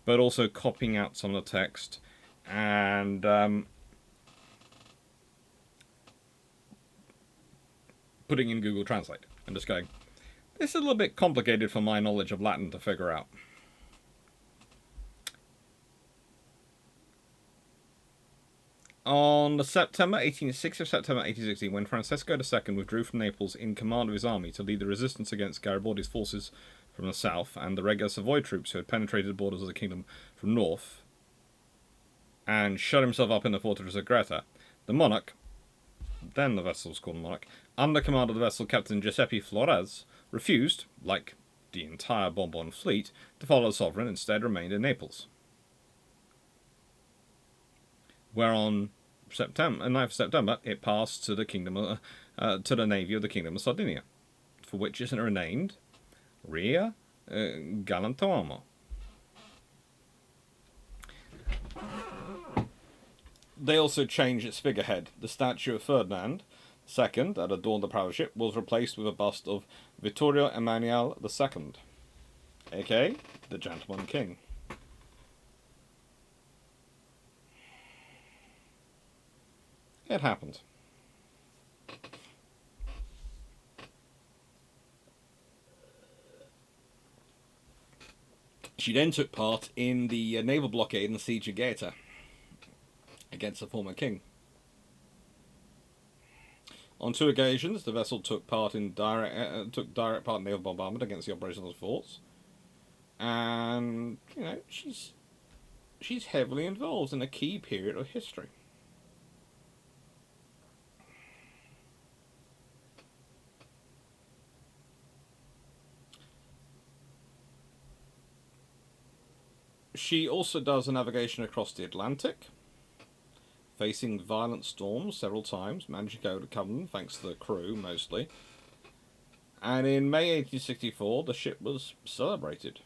but also copying out some of the text and putting in Google Translate and just going, this is a little bit complicated for my knowledge of Latin to figure out. On September 1816, when Francesco II withdrew from Naples in command of his army to lead the resistance against Garibaldi's forces from the south and the regular Savoy troops who had penetrated the borders of the kingdom from north and shut himself up in the fortress of Greta, the monarch, then the vessel was called Monarch, under command of the vessel Captain Giuseppe Flores, refused, like the entire Bourbon fleet, to follow the sovereign, instead remained in Naples. Where on 9th of September it passed to the to the navy of the Kingdom of Sardinia, for which it is renamed Ria Galantuomo. They also changed its figurehead. The statue of Ferdinand II that adorned the prow ship was replaced with a bust of Vittorio Emanuele II, aka the Gentleman King. It happened. She then took part in the naval blockade and siege of Gaeta against the former king. On 2 occasions, the vessel took direct part in naval bombardment against the operations of the forts, and she's heavily involved in a key period of history. She also does a navigation across the Atlantic, facing violent storms several times, managing to overcome them thanks to the crew mostly. And in May 1864, the ship was celebrated.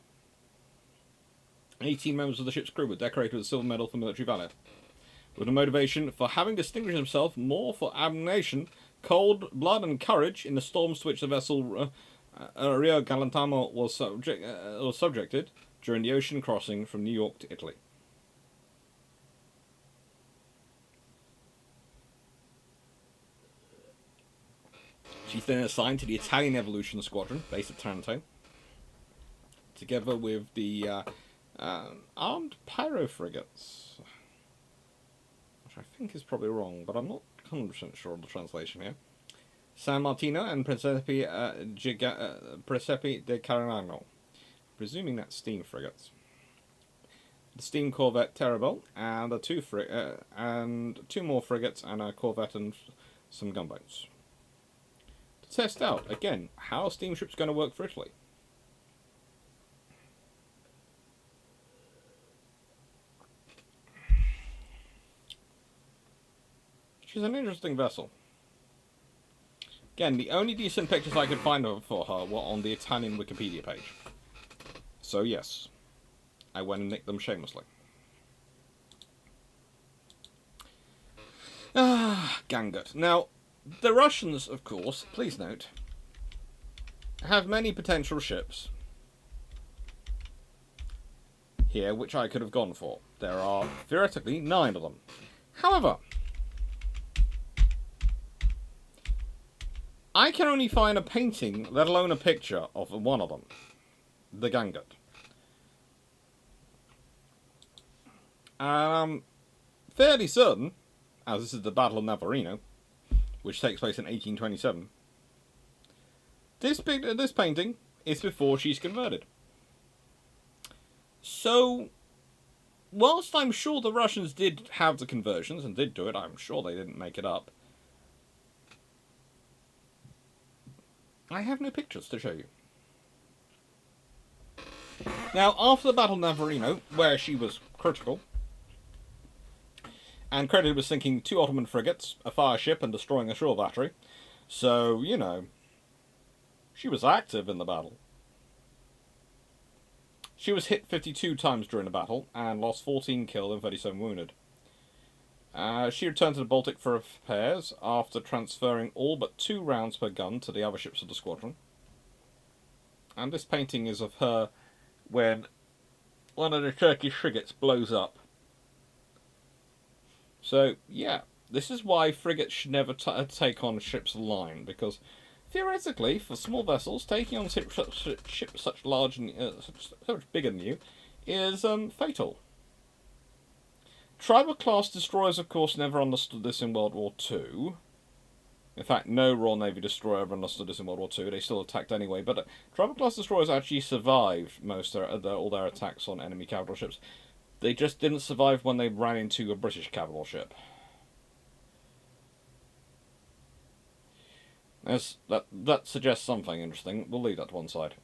18 members of the ship's crew were decorated with a silver medal for military valor, with a motivation for having distinguished himself more for abnegation, cold blood, and courage in the storms to which the vessel Rio Galantamo was subjected during the ocean crossing from New York to Italy. She's then assigned to the Italian Evolution Squadron, based at Taranto, together with the armed pyro frigates, which I think is probably wrong, but I'm not 100% sure of the translation here. San Martino and Presepe de Carignano, presuming that's steam frigates. The steam corvette Terrible, and and 2 more frigates and a corvette and some gunboats. To test out, again, how are steamships going to work for Italy? She's an interesting vessel. Again, the only decent pictures I could find for her were on the Italian Wikipedia page. So yes, I went and nicked them shamelessly. Gangut. Now, the Russians, of course, please note, have many potential ships here which I could have gone for. There are, theoretically, 9 of them. However, I can only find a painting, let alone a picture, of one of them. The Gangut. I'm fairly certain, as this is the Battle of Navarino, which takes place in 1827, this painting is before she's converted. So, whilst I'm sure the Russians did have the conversions, and did do it, I'm sure they didn't make it up, I have no pictures to show you. Now, after the Battle of Navarino, where she was critical, and credited with sinking 2 Ottoman frigates, a fire ship, and destroying a shore battery, so, she was active in the battle. She was hit 52 times during the battle, and lost 14 killed and 37 wounded. She returned to the Baltic for repairs, after transferring all but 2 rounds per gun to the other ships of the squadron. And this painting is of her when one of the Turkish frigates blows up. So, yeah, this is why frigates should never take on ships of the line, because theoretically, for small vessels, taking on ships such large and so much bigger than you is fatal. Tribal-class destroyers, of course, never understood this in World War II. In fact, no Royal Navy destroyer ever understood this in World War II. They still attacked anyway, but tribal-class destroyers actually survived most of all their attacks on enemy capital ships. They just didn't survive when they ran into a British capital ship. That suggests something interesting. We'll leave that to one side.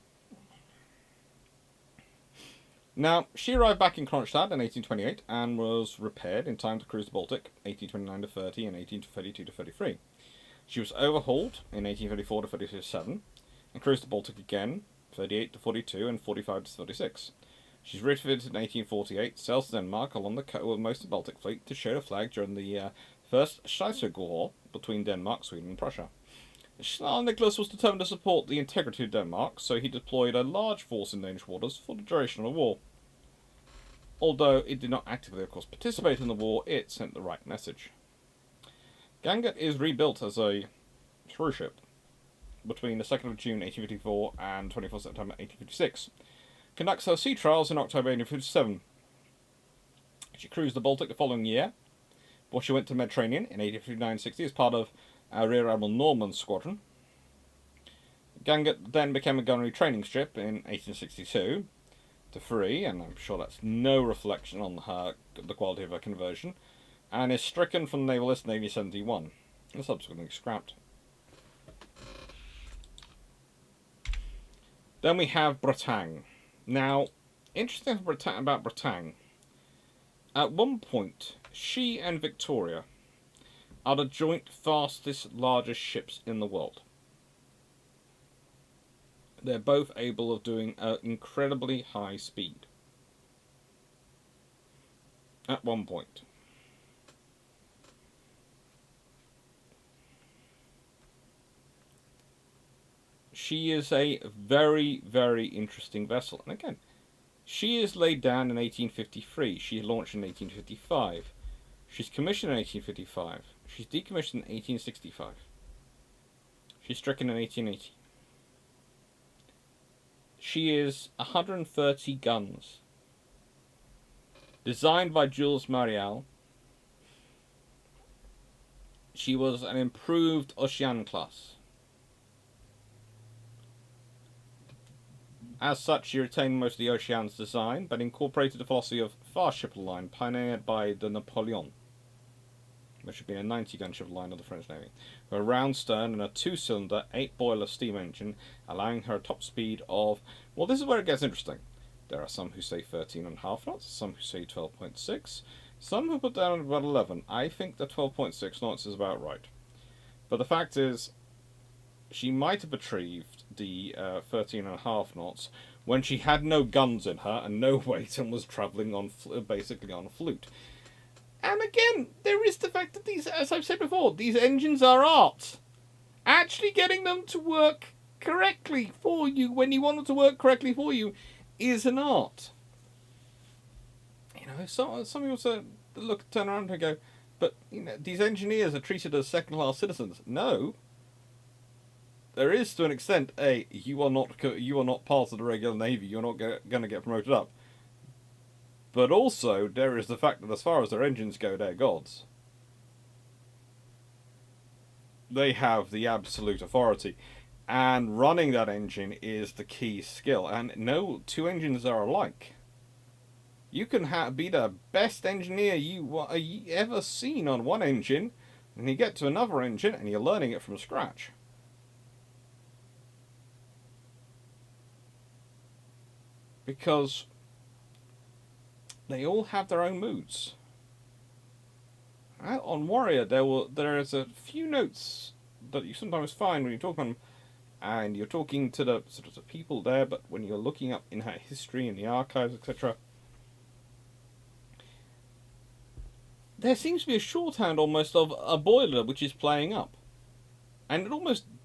Now, she arrived back in Kronstadt in 1828 and was repaired in time to cruise the Baltic, 1829 to 30 and 1832 to 33. She was overhauled in 1834 to 37 and cruised the Baltic again, 38 to 42 and 45 to 36. She's refitted in 1848, sails to Denmark along the coast with most of the Baltic fleet to show the flag during the First Schleswig War between Denmark, Sweden and Prussia. Charles Nicholas was determined to support the integrity of Denmark, so he deployed a large force in Danish waters for the duration of the war. Although it did not actively, of course, participate in the war, it sent the right message. Ganget is rebuilt as a through ship between the 2nd of June 1854 and 24th September 1856. Conducts her sea trials in October 1857. She cruised the Baltic the following year, before she went to the Mediterranean in 1859-60 as part of Rear Admiral Norman's squadron. Ganget then became a gunnery training ship in 1862 to free, and I'm sure that's no reflection on the quality of her conversion, and is stricken from the naval list in 1871 and subsequently scrapped. Then we have Bretagne. Now, interesting about Bretagne, at one point, she and Victoria are the joint fastest, largest ships in the world. They're both able of doing an incredibly high speed. At one point. She is a very, very interesting vessel. And again, she is laid down in 1853. She launched in 1855. She's commissioned in 1855. She's decommissioned in 1865. She's stricken in 1880. She is 130 guns. Designed by Jules Marial. She was an improved Ocean class. As such, she retained most of the Ocean's design, but incorporated the philosophy of fast ship line pioneered by the Napoleon, which had been a 90-gun ship line of the French Navy, with a round stern and a 2-cylinder, 8-boiler steam engine, allowing her a top speed of, well, this is where it gets interesting. There are some who say 13.5 knots, some who say 12.6, some who put down about 11. I think the 12.6 knots is about right. But the fact is, she might have achieved the 13.5 knots when she had no guns in her and no weight and was travelling on basically on a flute. And again, there is the fact that these, as I've said before, these engines are art. Actually getting them to work correctly for you when you want them to work correctly for you is an art. You know, some people say, turn around and go, but you know, these engineers are treated as second-class citizens. No. There is, to an extent, you are not part of the regular Navy. You're not going to get promoted up. But also, there is the fact that as far as their engines go, they're gods. They have the absolute authority. And running that engine is the key skill. And no two engines are alike. You can be the best engineer you ever seen on one engine, and you get to another engine, and you're learning it from scratch. Because they all have their own moods. On Warrior, there is a few notes that you sometimes find when you're talking, and you're talking to the sort of the people there. But when you're looking up in her history in the archives, etc., there seems to be a shorthand almost of a boiler which is playing up, and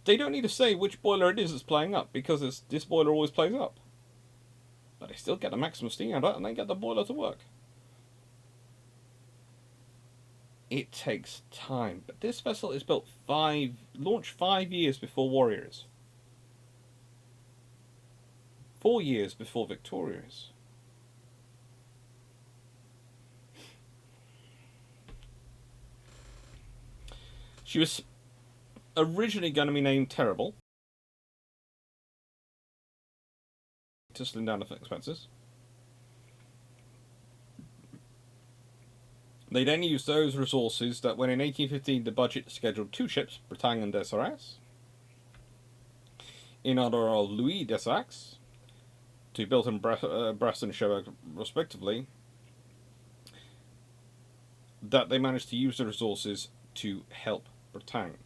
they don't need to say which boiler it is that's playing up because this boiler always plays up. But they still get the maximum steam out of it, and they get the boiler to work. It takes time, but this vessel is built launched 5 years before Warrior is. 4 years before Victoria is. She was originally going to be named Terrible to slim down the expenses. They then used those resources that when in 1815 the budget scheduled 2 ships, Bretagne and Desirous, in honor of Louis Desirous, to be built in Brest and Cherbourg respectively, that they managed to use the resources to help Bretagne.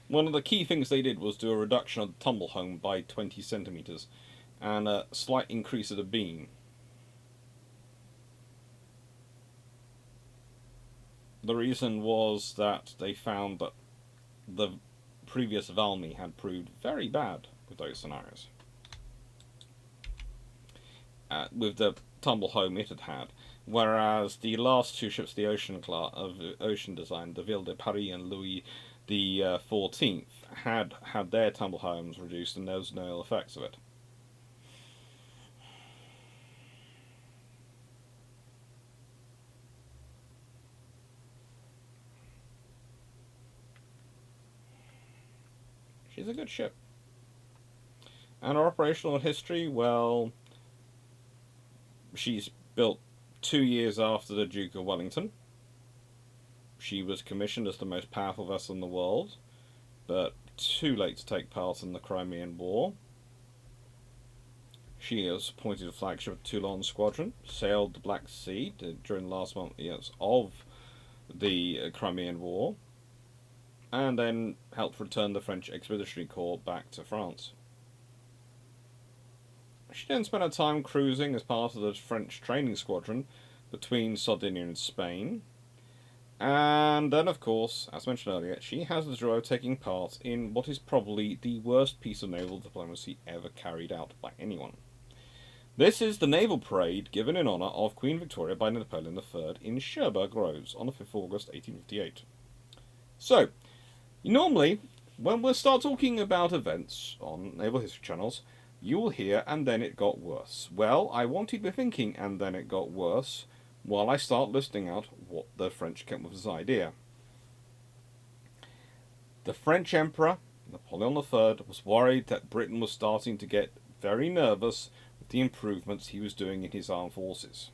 One of the key things they did was do a reduction of the tumble home by 20 centimetres and a slight increase of the beam. The reason was that they found that the previous Valmy had proved very bad with those scenarios. With the tumble home it had had, whereas the last 2 ships, the Ocean design, the Ville de Paris and Louis the 14th, had their tumble homes reduced, and there was no ill effects of it. She's a good ship. And her operational history, well, she's built 2 years after the Duke of Wellington. She was commissioned as the most powerful vessel in the world, but too late to take part in the Crimean War. She was appointed a flagship of Toulon Squadron, sailed the Black Sea during the last month of the Crimean War, and then helped return the French Expeditionary Corps back to France. She then spent her time cruising as part of the French training squadron between Sardinia and Spain. And then, of course, as mentioned earlier, she has the joy of taking part in what is probably the worst piece of naval diplomacy ever carried out by anyone. This is the naval parade given in honour of Queen Victoria by Napoleon III in Cherbourg Groves on the 5th of August 1858. So, normally, when we start talking about events on Naval History channels, you will hear, and then it got worse. Well, I want you to be thinking, and then it got worse, while I start listing out what the French came up with as an idea. The French Emperor, Napoleon III, was worried that Britain was starting to get very nervous with the improvements he was doing in his armed forces.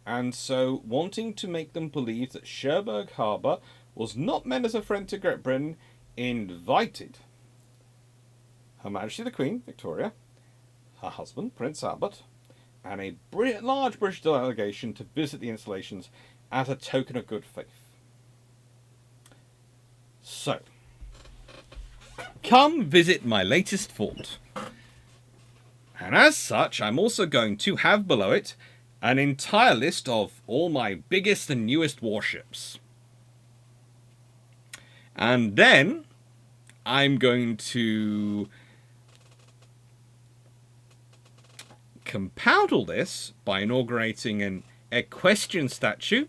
And so, wanting to make them believe that Cherbourg Harbour was not meant as a friend to Great Britain, invited Her Majesty the Queen, Victoria, her husband, Prince Albert, and a large British delegation to visit the installations as a token of good faith. So, come visit my latest fort. And as such, I'm also going to have below it an entire list of all my biggest and newest warships. And then I'm going to compound all this by inaugurating an equestrian statue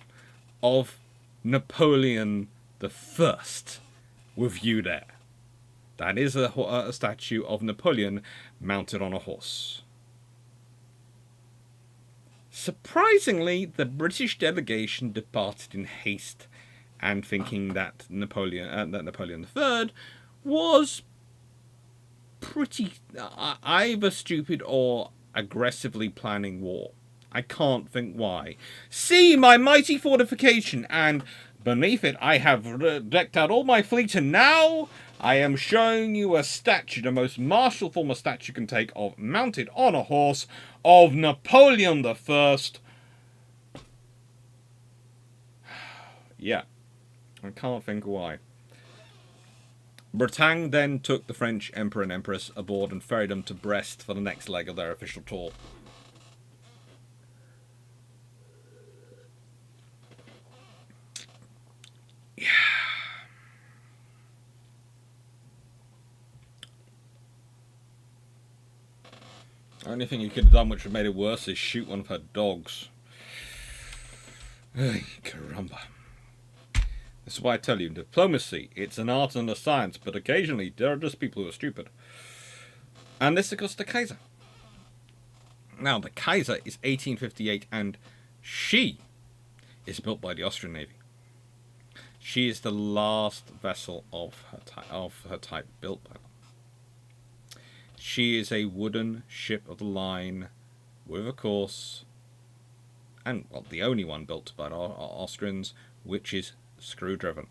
of Napoleon I with you there. That is a statue of Napoleon mounted on a horse. Surprisingly, the British delegation departed in haste, and thinking that Napoleon III was pretty either stupid or aggressively planning war. I can't think why. See my mighty fortification, and beneath it I have decked out all my fleet, and now I am showing you a statue, the most martial form a statue can take, of mounted on a horse of Napoleon I. Yeah, I can't think why. Bretagne then took the French Emperor and Empress aboard and ferried them to Brest for the next leg of their official tour. Yeah. The only thing you could have done which would have made it worse is shoot one of her dogs. Ay, caramba. This is why I tell you, diplomacy, it's an art and a science, but occasionally there are just people who are stupid. And this is because the Kaiser. Now, the Kaiser is 1858, and she is built by the Austrian Navy. She is the last vessel of her type built by them. She is a wooden ship of the line with a course, and well, the only one built by the Austrians, which is screw-driven.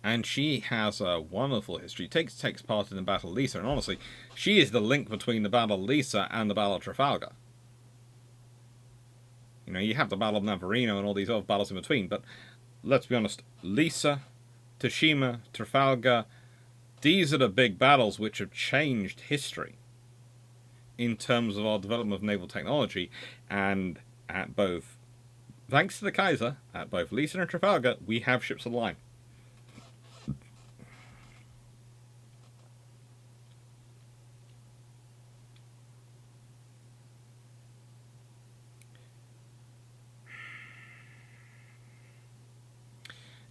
And she has a wonderful history. Takes part in the Battle of Lissa, and honestly, she is the link between the Battle of Lissa and the Battle of Trafalgar. You know, you have the Battle of Navarino and all these other battles in between, but let's be honest, Lissa, Tsushima, Trafalgar, these are the big battles which have changed history in terms of our development of naval technology, and at both, thanks to the Kaiser, at both Lissa and Trafalgar, we have ships of the line.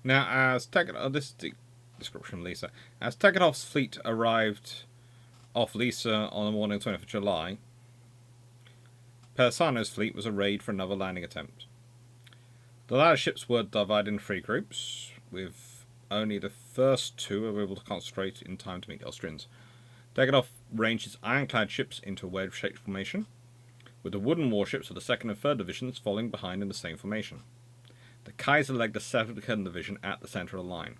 Now, as this is the description of Lissa. As Tegetthoff's fleet arrived off Lissa on the morning of 20th of July, Persano's fleet was arrayed for another landing attempt. The latter ships were divided in 3 groups, with only the first 2 able to concentrate in time to meet the Austrians. Tegetthoff ranged his ironclad ships into a wedge-shaped formation, with the wooden warships of the 2nd and 3rd Divisions following behind in the same formation. The Kaiser led the 7th Division at the centre of the line.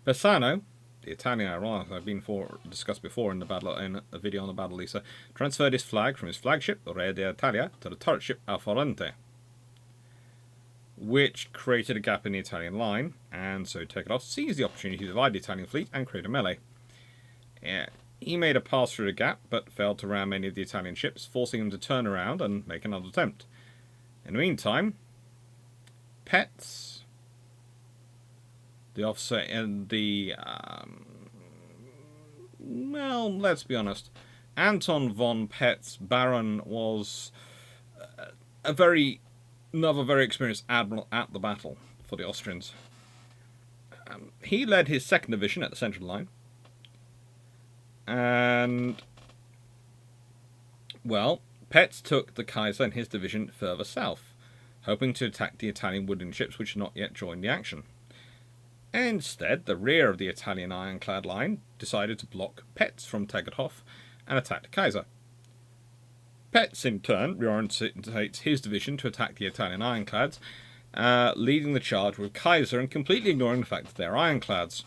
Persano, the Italian admiral, I've been discussed before in a video on the Battle of Lissa, transferred his flag from his flagship, Re d'Italia, to the turret ship Alforente, which created a gap in the Italian line, and so Tegetthoff seized the opportunity to divide the Italian fleet and create a melee. He made a pass through the gap, but failed to ram many of the Italian ships, forcing them to turn around and make another attempt. In the meantime, Petz, the officer in the, well, let's be honest, Anton von Petz, Baron, was another very experienced admiral at the battle for the Austrians. He led his 2nd Division at the central line, and, well, Petz took the Kaiser and his division further south, hoping to attack the Italian wooden ships which had not yet joined the action. Instead, the rear of the Italian ironclad line decided to block Petz from Tegetthoff and attack the Kaiser. Petz, in turn, reorientates his division to attack the Italian ironclads, leading the charge with Kaiser and completely ignoring the fact that they're ironclads.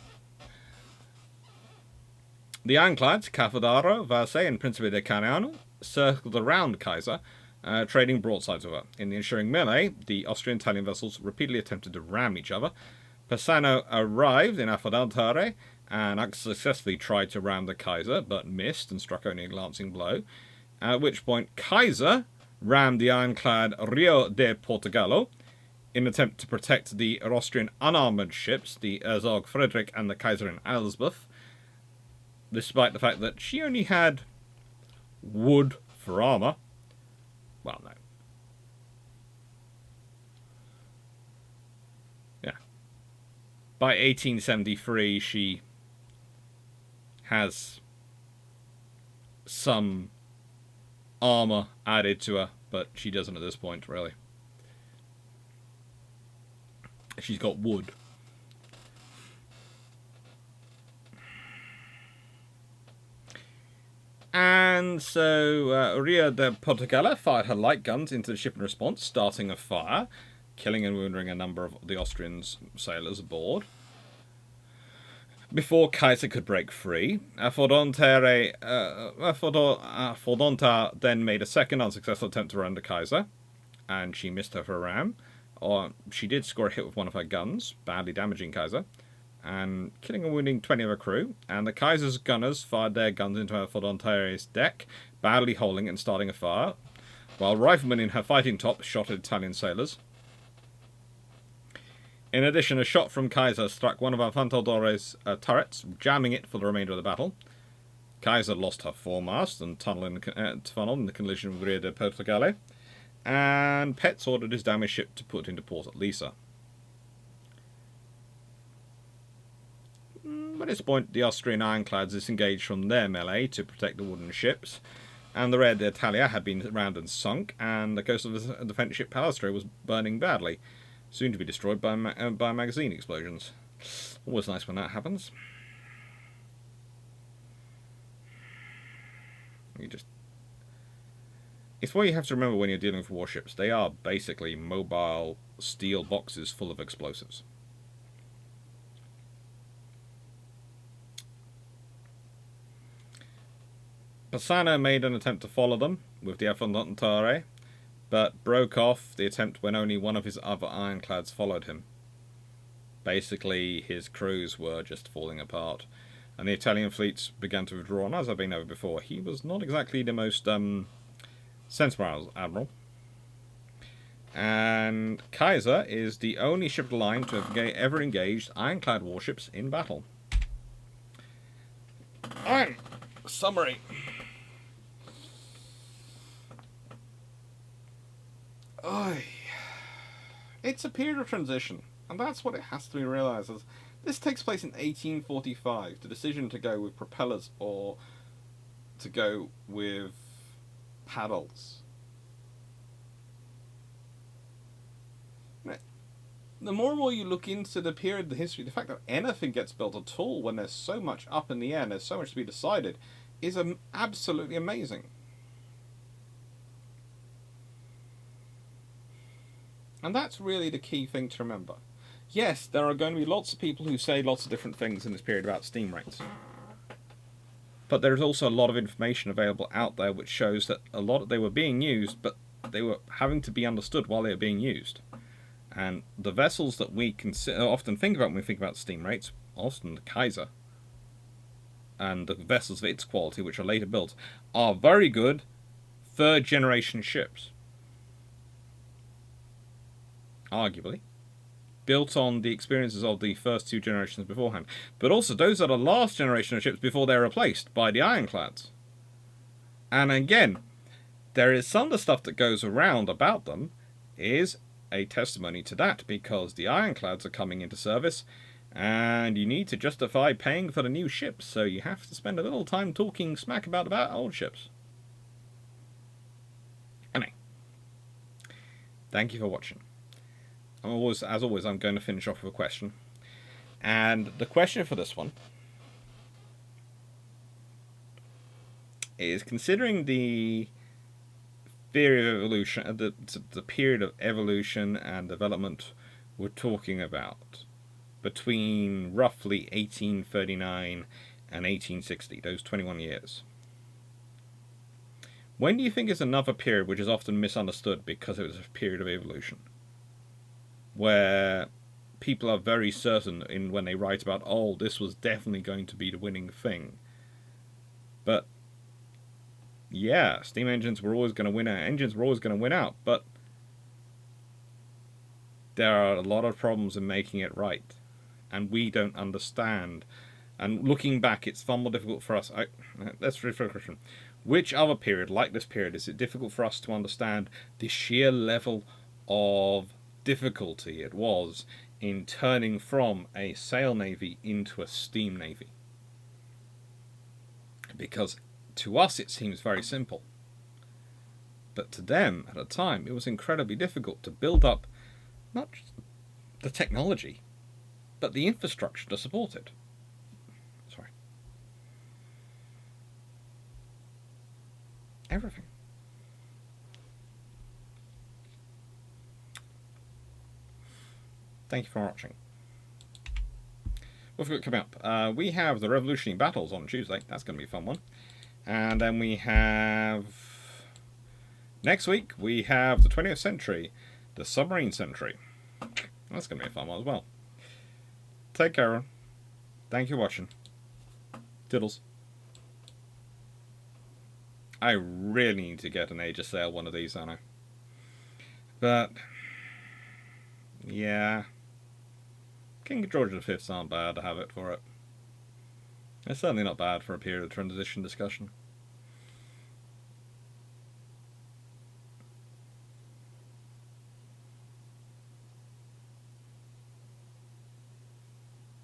The ironclads, Cafodaro, Varse, and Principe de Cariano, circled around Kaiser, trading broadsides with her. In the ensuing melee, the Austrian-Italian vessels repeatedly attempted to ram each other. Persano arrived in Affondantare and unsuccessfully tried to ram the Kaiser, but missed and struck only a glancing blow, at which point Kaiser rammed the ironclad Rio de Portugallo in an attempt to protect the Austrian unarmoured ships, the Herzog Friedrich and the Kaiserin Elsbeth, despite the fact that she only had wood for armour. Well, no. Yeah. By 1873, she has some armour added to her, but she doesn't at this point, really. She's got wood. And so Rio de Portugal fired her light guns into the ship in response, starting a fire, killing and wounding a number of the Austrian sailors aboard. Before Kaiser could break free, Affondanta then made a second unsuccessful attempt to ram the Kaiser, and she missed her ram. Or she did score a hit with one of her guns, badly damaging Kaiser, and killing and wounding 20 of her crew, and the Kaiser's gunners fired their guns into her Affondanta's deck, badly holing and starting a fire, while riflemen in her fighting top shot at Italian sailors. In addition, a shot from Kaiser struck one of Infantedore's turrets, jamming it for the remainder of the battle. Kaiser lost her foremast and tunnel in the collision with Rio de Portugal, and Petz ordered his damaged ship to put into port at Lissa. At this point, the Austrian ironclads disengaged from their melee to protect the wooden ships, and the Re d'Italia had been rammed and sunk, and the coastal defence ship Palestro was burning badly, soon to be destroyed by magazine explosions. Always nice when that happens. It's what you have to remember when you're dealing with warships. They are basically mobile steel boxes full of explosives. Bassano made an attempt to follow them with the Affrontare, but broke off the attempt when only one of his other ironclads followed him. Basically, his crews were just falling apart, and the Italian fleets began to withdraw. And as I've been over before, he was not exactly the most sensible admiral. And Kaiser is the only ship of the line to have ever engaged ironclad warships in battle. Alright, summary. It's a period of transition, and that's what it has to be realised. As this takes place in 1845. The decision to go with propellers or to go with paddles. The more and more you look into the period, the history, the fact that anything gets built at all when there's so much up in the air and there's so much to be decided is absolutely amazing. And that's really the key thing to remember. Yes, there are going to be lots of people who say lots of different things in this period about steam rates. But there's also a lot of information available out there which shows that they were being used, but they were having to be understood while they were being used. And the vessels that we often think about when we think about steam rates, often the Kaiser, and the vessels of its quality, which are later built, are very good third-generation ships. Arguably. Built on the experiences of the first two generations beforehand. But also, those are the last generation of ships before they're replaced by the ironclads. And again, there is some of the stuff that goes around about them is a testimony to that, because the ironclads are coming into service and you need to justify paying for the new ships, so you have to spend a little time talking smack about old ships. Anyway, thank you for watching. As always, I'm going to finish off with a question. And the question for this one is, considering the theory of evolution, the period of evolution and development we're talking about, between roughly 1839 and 1860, those 21 years. When do you think is another period which is often misunderstood because it was a period of evolution? Where people are very certain in when they write about, oh, this was definitely going to be the winning thing. But yeah, steam engines were always going to win out. Engines were always going to win out, but there are a lot of problems in making it right, and we don't understand. And looking back, it's far more difficult for us. Let's refer to the question: which other period, like this period, is it difficult for us to understand the sheer level of difficulty it was in turning from a sail navy into a steam navy? Because to us it seems very simple, but to them at the time it was incredibly difficult to build up not just the technology but the infrastructure to support it. Sorry. Everything. Thank you for watching. What have we got coming up? We have the Revolutionary Battles on Tuesday. That's going to be a fun one. And then we have... next week, we have the 20th century, the submarine century. That's going to be a fun one as well. Take care, everyone. Thank you for watching. Toodles. I really need to get an Age of Sail one of these, don't I? But... yeah... King George V's aren't bad to have it for it. It's certainly not bad for a period of transition discussion.